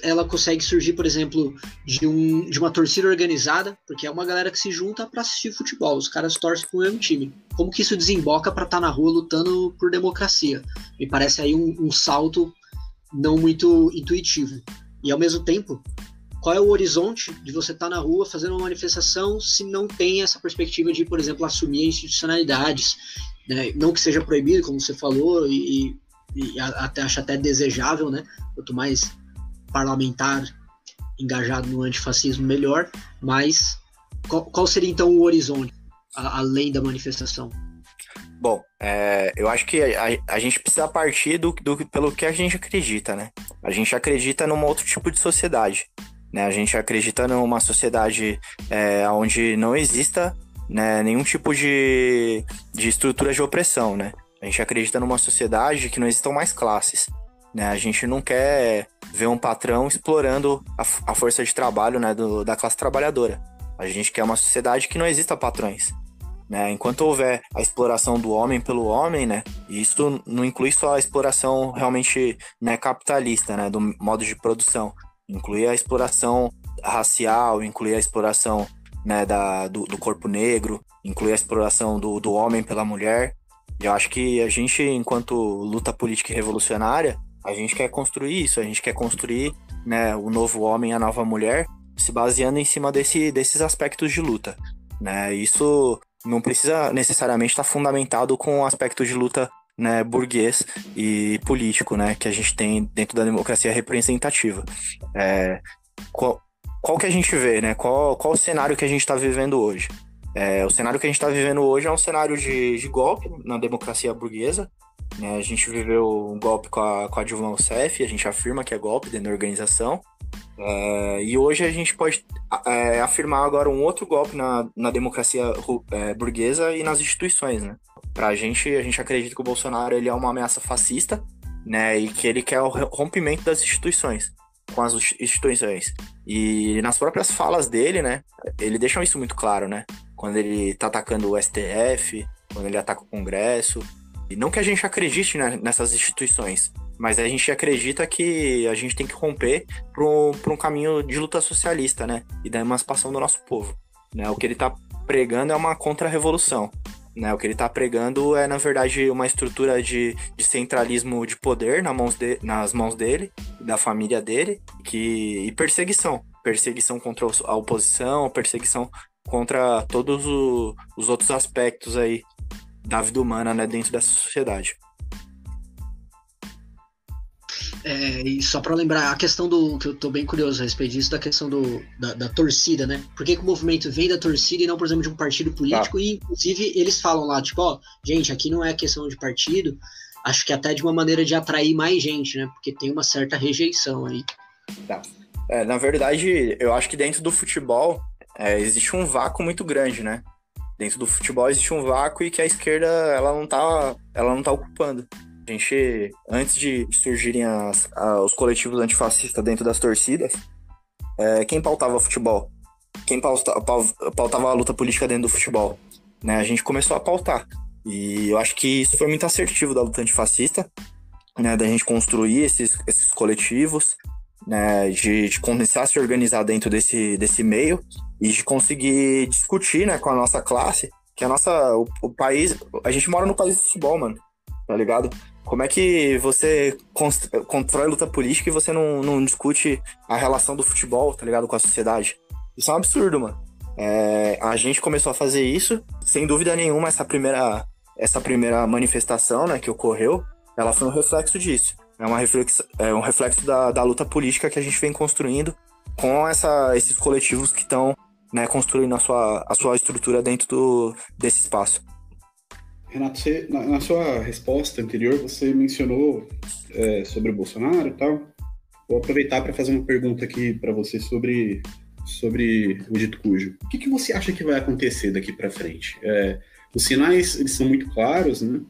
ela consegue surgir, por exemplo, de uma torcida organizada? Porque é uma galera que se junta para assistir futebol. Os caras torcem pro mesmo time. Como que isso desemboca para estar na rua lutando por democracia? Me parece aí um salto não muito intuitivo. E ao mesmo tempo, qual é o horizonte de você estar na rua fazendo uma manifestação se não tem essa perspectiva de, por exemplo, assumir institucionalidades, né? Não que seja proibido, como você falou, e acho até desejável, né? Quanto mais parlamentar engajado no antifascismo, melhor. Mas qual seria então o horizonte, além da manifestação? Bom, eu acho que a gente precisa partir pelo que a gente acredita, né? A gente acredita num outro tipo de sociedade, né? A gente acredita numa sociedade onde não exista, né, nenhum tipo de estrutura de opressão, né? A gente acredita numa sociedade que não existam mais classes, né? A gente não quer ver um patrão explorando a força de trabalho, né, da classe trabalhadora. A gente quer uma sociedade que não exista patrões, né? Enquanto houver a exploração do homem pelo homem, né, e isso não inclui só a exploração realmente, né, capitalista, né, do modo de produção, inclui a exploração racial, incluir a exploração, né, do corpo negro, incluir a exploração do homem pela mulher. E eu acho que a gente, enquanto luta política e revolucionária, a gente quer construir isso, a gente quer construir, né, o novo homem, a nova mulher, se baseando em cima desses aspectos de luta, né? Isso não precisa necessariamente estar fundamentado com o aspecto de luta, né, burguês e político, né, que a gente tem dentro da democracia representativa. Qual que a gente vê, né? Qual o cenário que a gente está vivendo hoje? O cenário que a gente está vivendo hoje é um cenário de golpe na democracia burguesa, né? A gente viveu um golpe com a Dilma Rousseff, a gente afirma que é golpe dentro da organização, e hoje a gente pode afirmar agora um outro golpe na democracia burguesa e nas instituições, né? A gente acredita que o Bolsonaro ele é uma ameaça fascista, né? E que ele quer o rompimento das instituições, com as instituições. E nas próprias falas dele, né? Ele deixa isso muito claro, né? Quando ele tá atacando o STF, quando ele ataca o Congresso. E não que a gente acredite, né, nessas instituições, mas a gente acredita que a gente tem que romper para um caminho de luta socialista, né? E da emancipação do nosso povo, né? O que ele tá pregando é uma contra-revolução, né? O que ele está pregando é, na verdade, uma estrutura de centralismo de poder nas mãos dele, da família dele, e perseguição contra a oposição, perseguição contra todos os outros aspectos aí da vida humana, né, dentro dessa sociedade. E só para lembrar, a questão que eu tô bem curioso a respeito disso, da questão da torcida, né? Por que o movimento vem da torcida e não, por exemplo, de um partido político? E, inclusive, eles falam lá, tipo, ó, gente, aqui não é questão de partido, acho que até de uma maneira de atrair mais gente, né? Porque tem uma certa rejeição aí. Tá. Na verdade, eu acho que dentro do futebol existe um vácuo muito grande, né? Dentro do futebol existe um vácuo e que a esquerda ela não tá ocupando. A gente, antes de surgirem os coletivos antifascistas dentro das torcidas, quem pautava futebol? Quem pautava a luta política dentro do futebol? Né? A gente começou a pautar. E eu acho que isso foi muito assertivo da luta antifascista, né? Da gente construir esses coletivos, né? De começar a se organizar dentro desse meio e de conseguir discutir, né, com a nossa classe, que o país... A gente mora no país do futebol, mano, tá ligado? Como é que você constrói luta política e você não discute a relação do futebol, tá ligado, com a sociedade? Isso é um absurdo, mano. A gente começou a fazer isso, sem dúvida nenhuma, essa primeira manifestação, né, que ocorreu, ela foi um reflexo disso. É um reflexo da luta política que a gente vem construindo com esses coletivos que estão, né, construindo a sua estrutura dentro desse espaço. Renato, na sua resposta anterior, você mencionou sobre o Bolsonaro e tal. Vou aproveitar para fazer uma pergunta aqui para você sobre o dito cujo. O que você acha que vai acontecer daqui para frente? Os sinais eles são muito claros, né?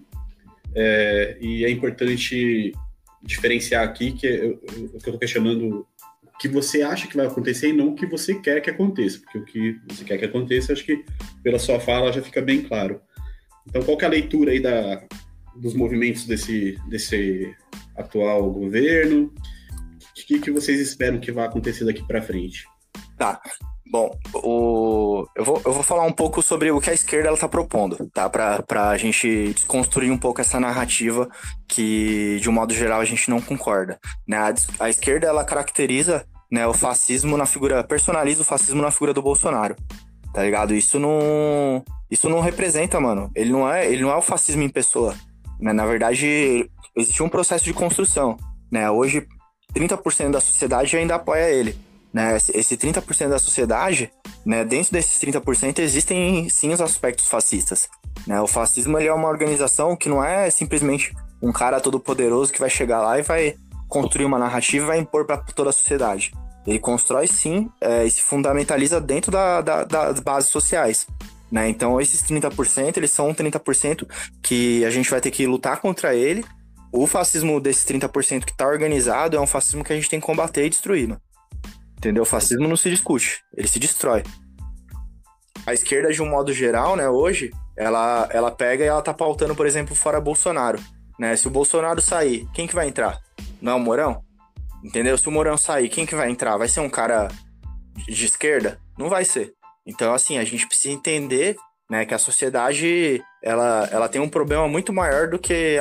E é importante diferenciar aqui que eu estou questionando o que você acha que vai acontecer e não o que você quer que aconteça, porque o que você quer que aconteça, acho que pela sua fala já fica bem claro. Então, qual que é a leitura aí dos movimentos desse atual governo? O que vocês esperam que vai acontecer daqui para frente? Tá. Bom, eu vou falar um pouco sobre o que a esquerda está propondo, tá? Para a gente desconstruir um pouco essa narrativa que, de um modo geral, a gente não concorda, né? A esquerda, ela caracteriza, né, o fascismo personaliza o fascismo na figura do Bolsonaro, tá ligado? Isso não representa, mano. Ele não é o fascismo em pessoa, né? Na verdade, existe um processo de construção, né? Hoje, 30% da sociedade ainda apoia ele, né? Esse 30% da sociedade, né? Dentro desses 30% existem sim os aspectos fascistas, né? O fascismo ele é uma organização que não é simplesmente um cara todo poderoso que vai chegar lá e vai construir uma narrativa e vai impor para toda a sociedade. Ele constrói sim e se fundamentaliza dentro das bases sociais, né? Então esses 30%, eles são 30% que a gente vai ter que lutar contra ele. O fascismo desses 30% que está organizado é um fascismo que a gente tem que combater e destruir, mano. Entendeu? O fascismo não se discute, ele se destrói. A esquerda, de um modo geral, né, hoje, ela pega e ela tá pautando, por exemplo, fora Bolsonaro, né? Se o Bolsonaro sair, quem que vai entrar? Não é o Mourão? Entendeu? Se o Mourão sair, quem que vai entrar? Vai ser um cara de esquerda? Não vai ser. Então, assim, a gente precisa entender, né, que a sociedade ela tem um problema muito maior do que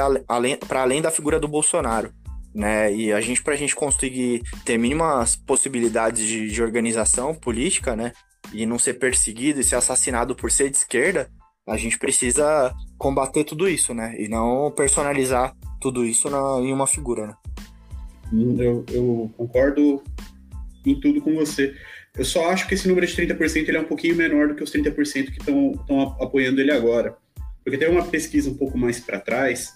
para além da figura do Bolsonaro, né? E pra gente conseguir ter mínimas possibilidades de organização política, né, e não ser perseguido e ser assassinado por ser de esquerda, a gente precisa combater tudo isso, né? E não personalizar tudo isso em uma figura, né? Eu concordo em tudo com você. Eu só acho que esse número de 30% ele é um pouquinho menor do que os 30% que estão apoiando ele agora. Porque teve uma pesquisa um pouco mais para trás,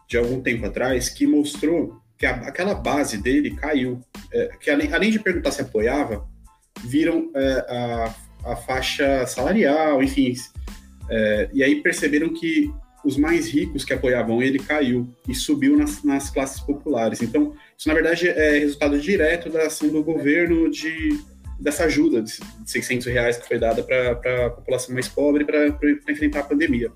de algum tempo atrás, que mostrou que aquela base dele caiu. Que além de perguntar se apoiava, viram a faixa salarial, enfim. E aí perceberam que os mais ricos que apoiavam ele caiu e subiu nas classes populares. Então, isso na verdade é resultado direto da ação do governo dessa ajuda de R$600 que foi dada para a população mais pobre para enfrentar a pandemia.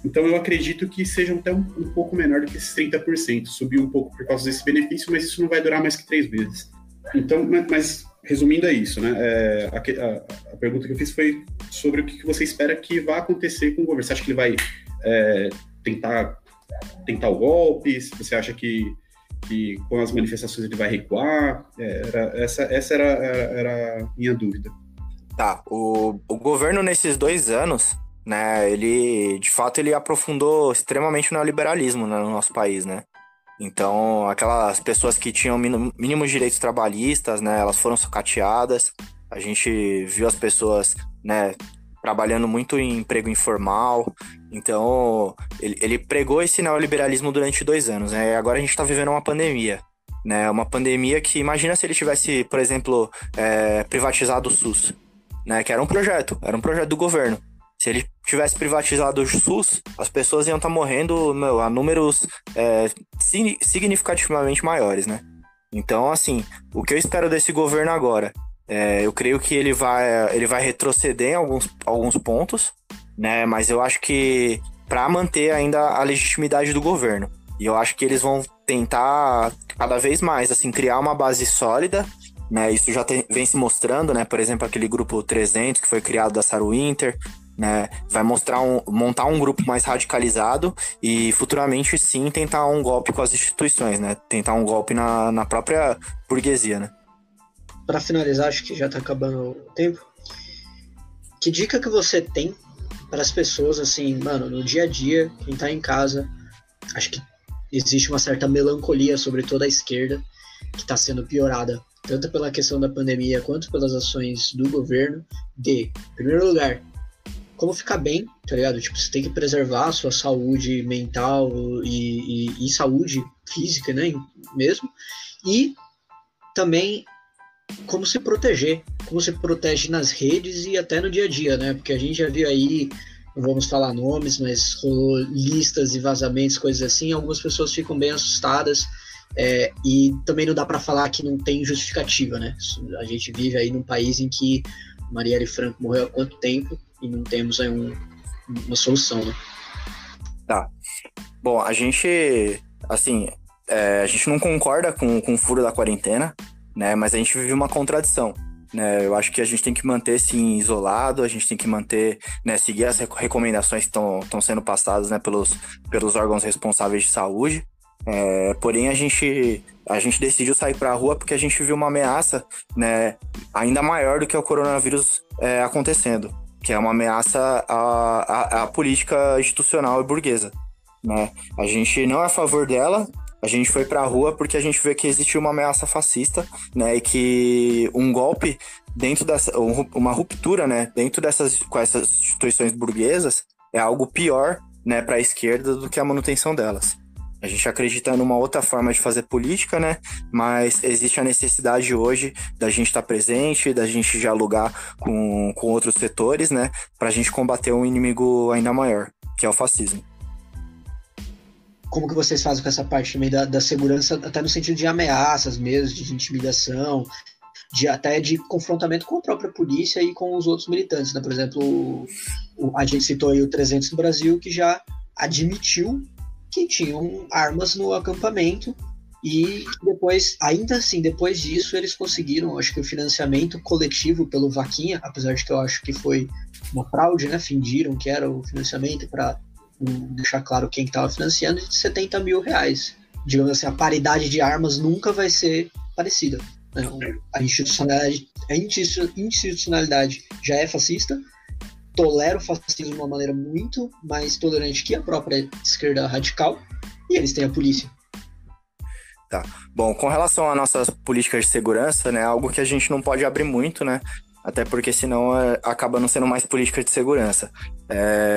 Então eu acredito que seja até um pouco menor do que esses 30%. Subiu um pouco por causa desse benefício, mas isso não vai durar mais que 3 meses. Então, mas resumindo é isso, né? A pergunta que eu fiz foi sobre o que você espera que vai acontecer com o governo. Você acha que ele vai tentar o golpe? Você acha que com as manifestações ele vai recuar? Essa era a minha dúvida. Tá, o governo nesses 2 anos, né, ele aprofundou extremamente o neoliberalismo, né, no nosso país, né? Então, aquelas pessoas que tinham mínimos direitos trabalhistas, né, elas foram sucateadas. A gente viu as pessoas, né, trabalhando muito em emprego informal. Então, ele pregou esse neoliberalismo durante 2 anos, né? E agora a gente está vivendo uma pandemia, né? Uma pandemia que, imagina se ele tivesse, por exemplo, privatizado o SUS, né? Que era um projeto do governo. Se ele tivesse privatizado o SUS, as pessoas iam estar morrendo, a números significativamente maiores, né? Então, assim, o que eu espero desse governo agora? Eu creio que ele vai retroceder em alguns pontos, né? Mas eu acho que para manter ainda a legitimidade do governo. E eu acho que eles vão tentar cada vez mais, assim, criar uma base sólida, né? Isso já vem se mostrando, né? Por exemplo, aquele grupo 300 que foi criado da Sarah Winter, né? Vai montar um grupo mais radicalizado e futuramente sim tentar um golpe com as instituições, né? Tentar um golpe na própria burguesia, né? Para finalizar, acho que já tá acabando o tempo. Que dica que você tem para as pessoas, assim, mano, no dia a dia, quem tá em casa, acho que existe uma certa melancolia sobre toda a esquerda que tá sendo piorada, tanto pela questão da pandemia quanto pelas ações do governo, em primeiro lugar, como ficar bem, tá ligado? Tipo, você tem que preservar a sua saúde mental e saúde física, né, mesmo, e também como se proteger, como se protege nas redes e até no dia a dia, né? Porque a gente já viu aí, não vamos falar nomes, mas rolou listas e vazamentos, coisas assim, algumas pessoas ficam bem assustadas, e também não dá para falar que não tem justificativa, né? A gente vive aí num país em que Marielle Franco morreu há quanto tempo e não temos aí uma solução, né? Tá. Bom, a gente, assim, a gente não concorda com o furo da quarentena, né? Mas a gente vive uma contradição, né? Eu acho que a gente tem que manter, sim, isolado, a gente tem que manter, né, seguir as recomendações que estão sendo passadas, né, pelos órgãos responsáveis de saúde. Porém, a gente decidiu sair para a rua porque a gente viu uma ameaça, né, ainda maior do que o coronavírus acontecendo, que é uma ameaça à política institucional e burguesa, né? A gente não é a favor dela. A gente foi pra rua porque a gente vê que existe uma ameaça fascista, né? E que um golpe uma ruptura, né? Com essas instituições burguesas é algo pior, né? Pra esquerda do que a manutenção delas. A gente acredita numa outra forma de fazer política, né? Mas existe a necessidade hoje da gente estar presente, da gente dialogar com outros setores, né? Pra gente combater um inimigo ainda maior, que é o fascismo. Como que vocês fazem com essa parte também da segurança, até no sentido de ameaças mesmo, de intimidação, até de confrontamento com a própria polícia e com os outros militantes, né? Por exemplo, a gente citou aí o 300 do Brasil, que já admitiu que tinham armas no acampamento E depois, ainda assim, depois disso, eles conseguiram, acho que o financiamento coletivo pelo Vaquinha, apesar de que eu acho que foi uma fraude, né? Fingiram que era o financiamento para deixar claro quem estava financiando, de R$70 mil. Digamos assim, a paridade de armas nunca vai ser parecida. Né? A institucionalidade já é fascista, tolera o fascismo de uma maneira muito mais tolerante que a própria esquerda radical, e eles têm a polícia. Tá. Bom, com relação às nossas políticas de segurança, né, algo que a gente não pode abrir muito, né, até porque senão acaba não sendo mais política de segurança.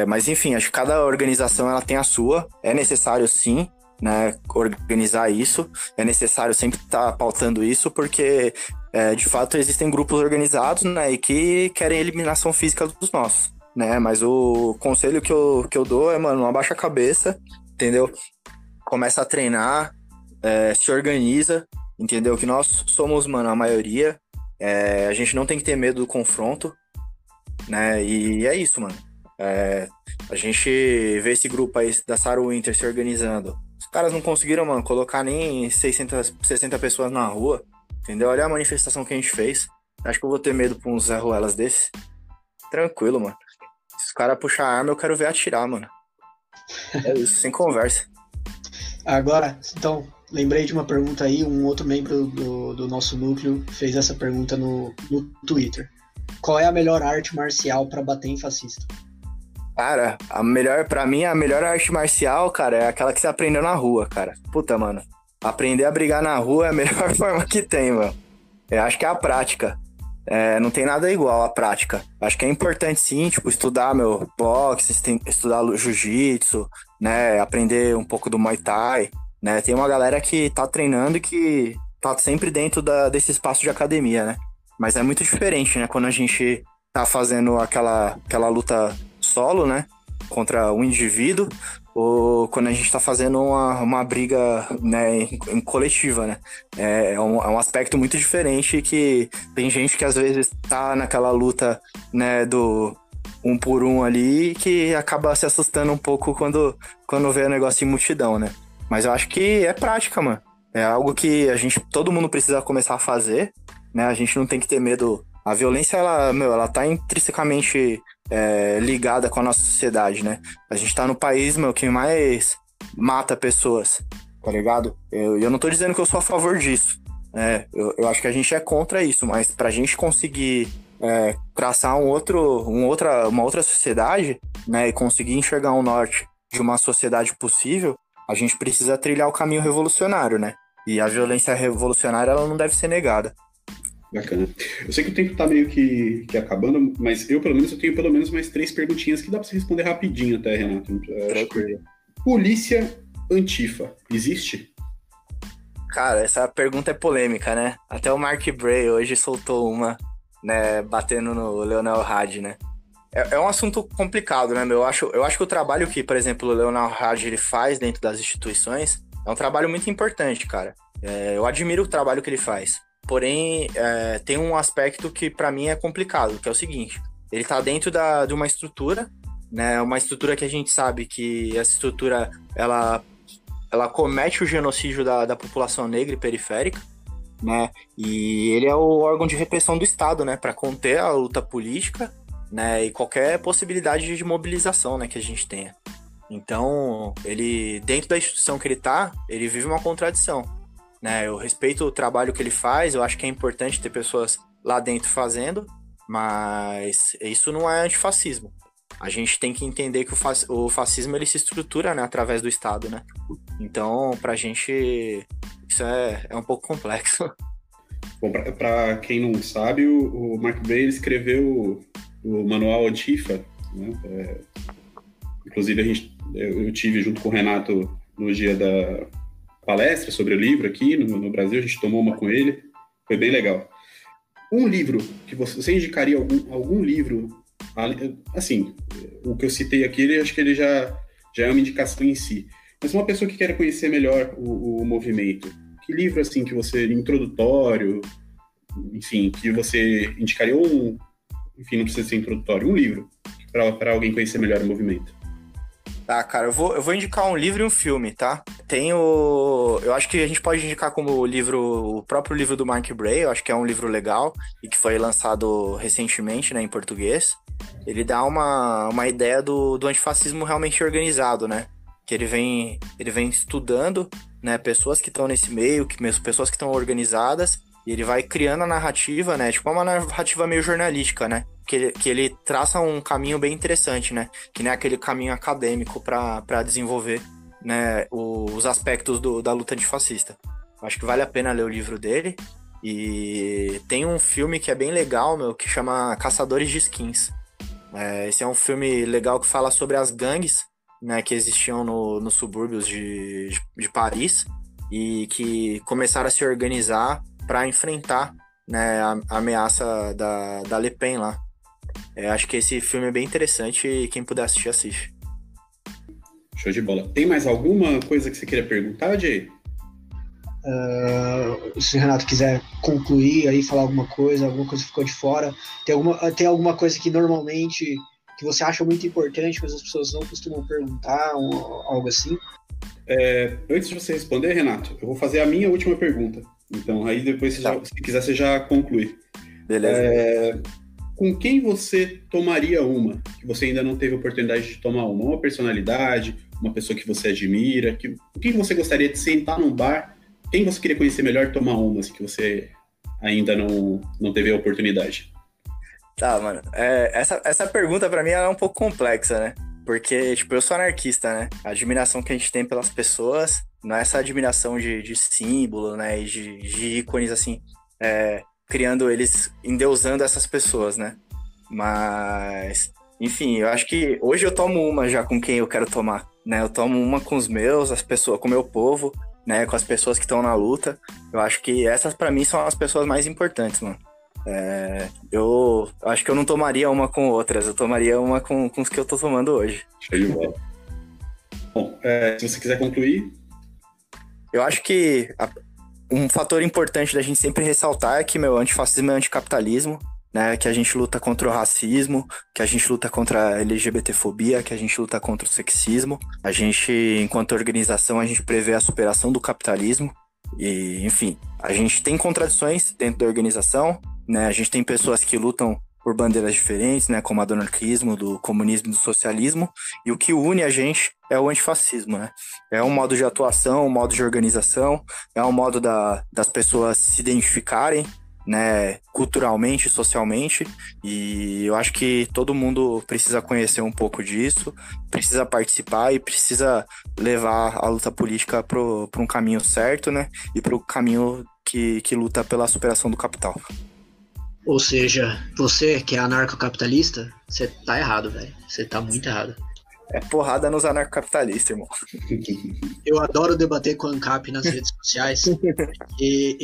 Mas enfim, acho que cada organização ela tem a sua, é necessário sim, né, organizar isso, é necessário sempre estar pautando isso, porque de fato existem grupos organizados, né, e que querem eliminação física dos nossos, né, mas o conselho que eu dou é, mano, não abaixa a cabeça, entendeu? Começa a treinar, se organiza, entendeu? Que nós somos, mano, a maioria. A gente não tem que ter medo do confronto, né? E é isso, mano. A gente vê esse grupo aí da Sarah Winter se organizando. Os caras não conseguiram, mano, colocar nem 60 pessoas na rua, entendeu? Olha a manifestação que a gente fez. Acho que eu vou ter medo pra uns Zé Ruelas desse. Tranquilo, mano. Se os caras puxar a arma, eu quero ver atirar, mano. É isso, sem conversa. Agora, então, lembrei de uma pergunta aí, um outro membro do nosso núcleo fez essa pergunta no Twitter. Qual é a melhor arte marcial pra bater em fascista? Cara, pra mim, a melhor arte marcial, cara, é aquela que você aprendeu na rua, cara. Puta, mano. Aprender a brigar na rua é a melhor forma que tem, mano. Eu acho que é a prática. Não tem nada igual à prática. Acho que é importante, sim, tipo, estudar boxe, estudar jiu-jitsu, né? Aprender um pouco do Muay Thai, né? Tem uma galera que tá treinando e que tá sempre dentro desse espaço de academia, né? Mas é muito diferente, né? Quando a gente tá fazendo aquela luta solo, né? Contra um indivíduo, ou quando a gente tá fazendo uma briga, né, em coletiva, né? É um aspecto muito diferente, que tem gente que às vezes tá naquela luta, né, do um por um ali, que acaba se assustando um pouco quando vê o negócio em multidão, né? Mas eu acho que é prática, mano. É algo que todo mundo precisa começar a fazer, né? A gente não tem que ter medo. A violência, ela tá intrinsecamente ligada com a nossa sociedade, né? A gente tá no país, que mais mata pessoas, tá ligado? Eu não tô dizendo que eu sou a favor disso, né? Eu acho que a gente é contra isso, mas pra gente conseguir traçar uma outra sociedade, né? E conseguir enxergar um norte de uma sociedade possível, a gente precisa trilhar o caminho revolucionário, né? E a violência revolucionária, ela não deve ser negada. Bacana. Eu sei que o tempo tá meio que acabando, mas eu tenho pelo menos mais 3 perguntinhas que dá pra você responder rapidinho até, Renato. Polícia Antifa, existe? Cara, essa pergunta é polêmica, né? Até o Mark Bray hoje soltou uma, né, batendo no Leonel Hadi, né? É um assunto complicado, né, meu? Eu acho que o trabalho que, por exemplo, o Leonel Hadi ele faz dentro das instituições é um trabalho muito importante, cara. Eu admiro o trabalho que ele faz. Porém, tem um aspecto que pra mim é complicado, que é o seguinte: ele tá dentro de uma estrutura, né? Uma estrutura que a gente sabe que essa estrutura ela comete o genocídio da população negra e periférica, né? E ele é o órgão de repressão do Estado, né? Para conter a luta política, né? E qualquer possibilidade de mobilização, né? Que a gente tenha. Então, ele, dentro da instituição que ele vive uma contradição, né? Eu respeito o trabalho que ele faz, eu acho que é importante ter pessoas lá dentro fazendo, mas isso não é antifascismo. A gente tem que entender que o fascismo ele se estrutura, né, através do Estado, né? Então, pra gente, isso é um pouco complexo. Bom, pra quem não sabe, o Mark Bray escreveu o Manual Antifa, né? Inclusive, eu tive junto com o Renato no dia da palestra sobre o livro aqui no Brasil, a gente tomou uma com ele, foi bem legal. Um livro que você indicaria, algum livro, assim, o que eu citei aqui, acho que ele já é uma indicação em si, mas uma pessoa que quer conhecer melhor o movimento, que livro, assim, que você, introdutório, enfim, que você indicaria, enfim, não precisa ser introdutório, um livro para alguém conhecer melhor o movimento? Tá, cara, eu vou indicar um livro e um filme, tá? Tem o... Eu acho que a gente pode indicar como o próprio livro do Mark Bray, eu acho que é um livro legal e que foi lançado recentemente, né, em português. Ele dá uma ideia do antifascismo realmente organizado, né? Que ele vem estudando, né, pessoas que estão nesse meio, pessoas que estão organizadas, e ele vai criando a narrativa, né? Tipo uma narrativa meio jornalística, né? Que ele traça um caminho bem interessante, né? Que nem aquele caminho acadêmico para desenvolver, né, os aspectos da luta antifascista. Acho que vale a pena ler o livro dele. E tem um filme que é bem legal, meu, que chama Caçadores de Skins. Esse é um filme legal que fala sobre as gangues, né, que existiam nos subúrbios de Paris e que começaram a se organizar para enfrentar, né, a ameaça da Le Pen lá. Acho que esse filme é bem interessante e quem puder assistir, assiste. Show de bola. Tem mais alguma coisa que você queira perguntar, Jay? Se o Renato quiser concluir aí, falar alguma coisa que ficou de fora, tem alguma coisa que normalmente que você acha muito importante, mas as pessoas não costumam perguntar, algo assim? Antes de você responder, Renato, eu vou fazer a minha última pergunta. Então, aí depois, se quiser, você já conclui. Beleza. Com quem você tomaria uma, que você ainda não teve oportunidade de tomar uma? Uma personalidade, uma pessoa que você admira? Com quem você gostaria de sentar num bar? Quem você queria conhecer melhor e tomar uma, assim, que você ainda não teve a oportunidade? Tá, mano. Essa pergunta pra mim é um pouco complexa, né? Porque, tipo, eu sou anarquista, né? A admiração que a gente tem pelas pessoas não é essa admiração de símbolo, né? E de ícones, assim, criando eles, endeusando essas pessoas, né? Mas, enfim, eu acho que hoje eu tomo uma já com quem eu quero tomar, né? Eu tomo uma com os meus, as pessoas, com o meu povo, né? Com as pessoas que estão na luta. Eu acho que essas, pra mim, são as pessoas mais importantes, mano. Eu acho que eu não tomaria uma com outras, eu tomaria uma com os que eu tô tomando hoje. Show de bola. Bom, se você quiser concluir. Eu acho que um fator importante da gente sempre ressaltar é que, meu, antifascismo é anticapitalismo, né? Que a gente luta contra o racismo, que a gente luta contra a LGBTfobia, que a gente luta contra o sexismo. A gente, enquanto organização, a gente prevê a superação do capitalismo. E, enfim, a gente tem contradições dentro da organização, né? A gente tem pessoas que lutam por bandeiras diferentes, né? Como a do anarquismo, do comunismo e do socialismo. E o que une a gente é o antifascismo, né? É um modo de atuação, um modo de organização, é um modo das pessoas se identificarem, né, culturalmente, socialmente, e eu acho que todo mundo precisa conhecer um pouco disso, precisa participar e precisa levar a luta política para um caminho certo, né, e para o caminho que luta pela superação do capital. Ou seja, você que é anarcocapitalista, você tá errado, velho. Você tá muito errado. É porrada nos anarcocapitalistas, irmão. Eu adoro debater com a ANCAP nas redes sociais e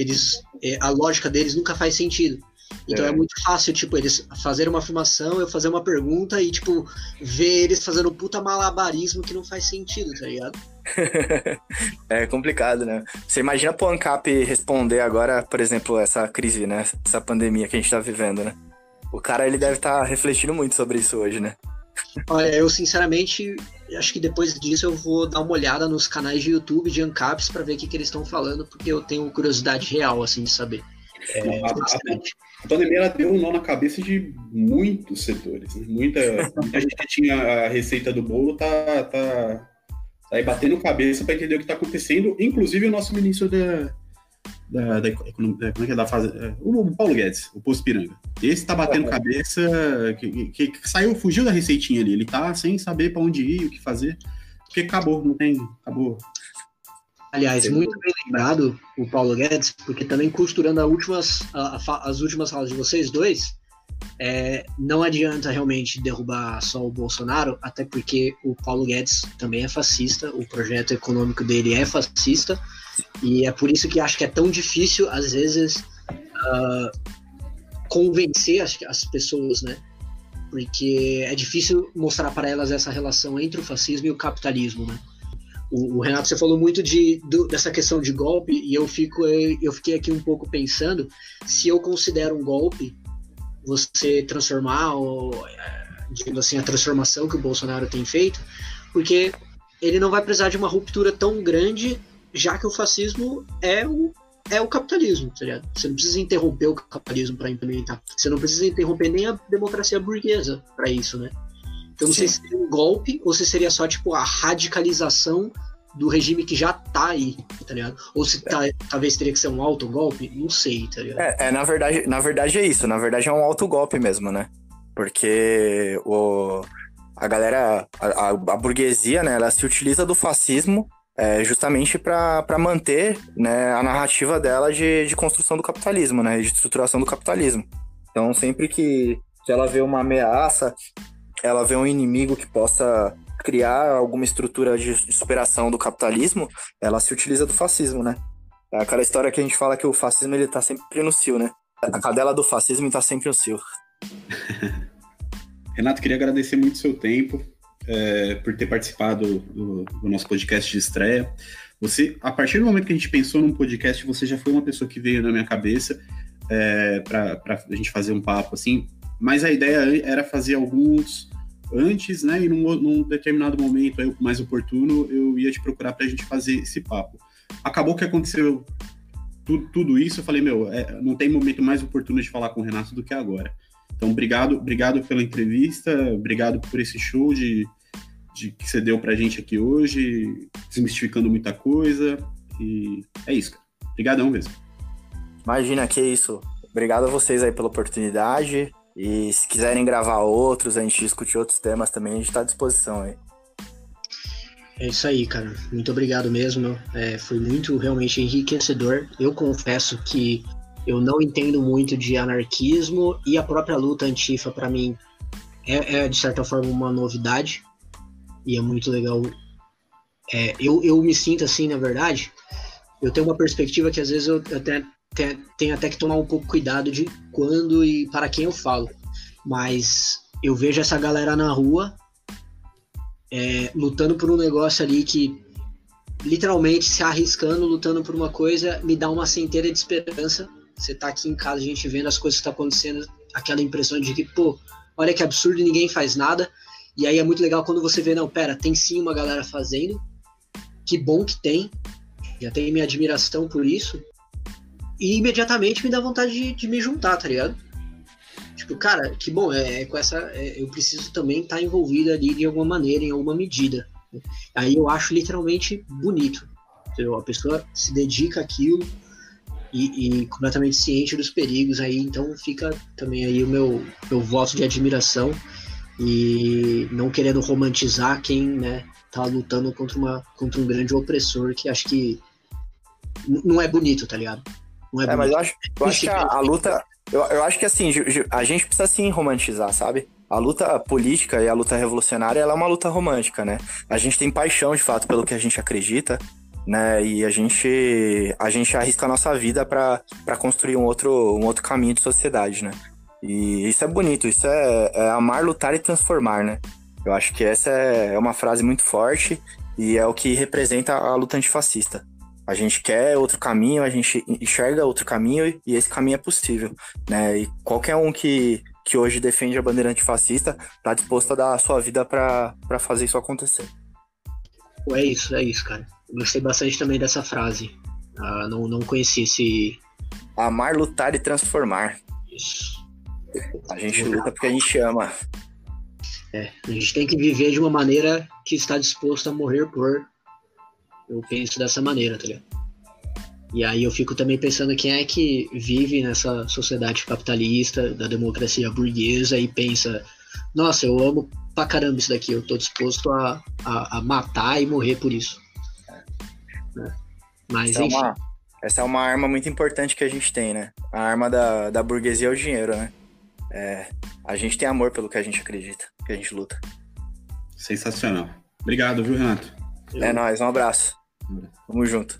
a lógica deles nunca faz sentido. Então é muito fácil, tipo, eles fazerem uma afirmação, eu fazer uma pergunta e, tipo, ver eles fazendo puta malabarismo que não faz sentido, tá ligado? É complicado, né? Você imagina pro ANCAP responder agora, por exemplo, essa crise, né? Essa pandemia que a gente tá vivendo, né? O cara, ele deve estar refletindo muito sobre isso hoje, né? Olha, eu sinceramente acho que depois disso eu vou dar uma olhada nos canais de YouTube de ANCAPs pra ver o que eles estão falando, porque eu tenho curiosidade real, assim, de saber. A pandemia, ela deu um nó na cabeça de muitos setores, né? Muita gente que tinha a receita do bolo tá aí batendo cabeça para entender o que está acontecendo, inclusive o nosso ministro da economia, como é que é da fase? O Paulo Guedes, o Poço Piranga. Esse tá batendo cabeça, que fugiu da receitinha ali, ele tá sem saber para onde ir, o que fazer, porque acabou. Aliás, muito bem lembrado o Paulo Guedes, porque também costurando as últimas falas de vocês dois, não adianta realmente derrubar só o Bolsonaro, até porque o Paulo Guedes também é fascista, o projeto econômico dele é fascista, e é por isso que acho que é tão difícil, às vezes, convencer as pessoas, né? Porque é difícil mostrar para elas essa relação entre o fascismo e o capitalismo, né? O Renato, você falou muito dessa questão de golpe, e eu fiquei aqui um pouco pensando se eu considero um golpe você transformar, digamos assim, a transformação que o Bolsonaro tem feito, porque ele não vai precisar de uma ruptura tão grande, já que o fascismo é o capitalismo, tá ligado? Você não precisa interromper o capitalismo para implementar. Você não precisa interromper nem a democracia burguesa para isso, né? Então não sei se seria um golpe ou se seria só, tipo, a radicalização do regime que já tá aí, tá ligado? Ou se talvez teria que ser um autogolpe, não sei, tá ligado? Na verdade é isso. Na verdade é um autogolpe mesmo, né? Porque a galera, a burguesia, né, ela se utiliza do fascismo justamente para manter, né, a narrativa dela de construção do capitalismo, né, de estruturação do capitalismo. Então, sempre que ela vê uma ameaça, ela vê um inimigo que possa criar alguma estrutura de superação do capitalismo, ela se utiliza do fascismo, né? É aquela história que a gente fala que o fascismo ele tá sempre no cio, né? A cadela do fascismo tá sempre no cio. Renato, queria agradecer muito o seu tempo, por ter participado do nosso podcast de estreia. Você, a partir do momento que a gente pensou num podcast, você já foi uma pessoa que veio na minha cabeça para a gente fazer um papo assim, mas a ideia era fazer alguns antes, né, e num determinado momento mais oportuno, eu ia te procurar para a gente fazer esse papo. Acabou que aconteceu tudo isso, eu falei, não tem momento mais oportuno de falar com o Renato do que agora. Então, obrigado pela entrevista, obrigado por esse show que você deu pra gente aqui hoje, desmistificando muita coisa, e é isso, cara. Obrigadão mesmo. Imagina, que isso. Obrigado a vocês aí pela oportunidade, e se quiserem gravar outros, a gente discutir outros temas também, a gente tá à disposição aí. É isso aí, cara. Muito obrigado mesmo. Foi muito realmente enriquecedor. Eu confesso que eu não entendo muito de anarquismo e a própria luta antifa, para mim, é de certa forma uma novidade e é muito legal. Eu me sinto assim, na verdade, eu tenho uma perspectiva que às vezes eu tenho até que tomar um pouco cuidado de quando e para quem eu falo, mas eu vejo essa galera na rua lutando por um negócio ali que literalmente se arriscando, lutando por uma coisa, me dá uma centelha de esperança. Você tá aqui em casa, a gente vendo as coisas que tá acontecendo, aquela impressão de que, pô, olha que absurdo, ninguém faz nada. E aí é muito legal quando você vê, não, pera, tem sim uma galera fazendo, que bom que tem, já tenho minha admiração por isso, e imediatamente me dá vontade de me juntar, tá ligado? Tipo, cara, que bom, eu preciso também estar envolvido ali de alguma maneira, em alguma medida. Aí eu acho literalmente bonito, entendeu? A pessoa se dedica àquilo, e completamente ciente dos perigos aí, então fica também aí o meu voto de admiração e não querendo romantizar quem, né, tá lutando contra um grande opressor, que acho que não é bonito, tá ligado? Não é bonito. Mas eu acho que a luta, eu acho que assim, a gente precisa sim romantizar, sabe? A luta política e a luta revolucionária, ela é uma luta romântica, né? A gente tem paixão, de fato, pelo que a gente acredita, né, e a gente arrisca a nossa vida para construir um outro caminho de sociedade, né? E isso é bonito, isso é amar, lutar e transformar, né? Eu acho que essa é uma frase muito forte e é o que representa a luta antifascista. A gente quer outro caminho, a gente enxerga outro caminho e esse caminho é possível, né? E qualquer um que hoje defende a bandeira antifascista tá disposto a dar a sua vida para fazer isso acontecer. É isso, cara. Gostei bastante também dessa frase. Não conheci esse... Amar, lutar e transformar. Isso. A gente luta porque a gente ama. A gente tem que viver de uma maneira que está disposto a morrer por. Eu penso dessa maneira, tá ligado? E aí eu fico também pensando quem é que vive nessa sociedade capitalista, da democracia burguesa e pensa, nossa, eu amo pra caramba isso daqui, eu tô disposto a matar e morrer por isso. Mas essa é uma arma muito importante que a gente tem, né? A arma da burguesia é o dinheiro, né? A gente tem amor pelo que a gente acredita, que a gente luta. Sensacional. Obrigado, viu, Renato? É nóis, um abraço. Tamo junto.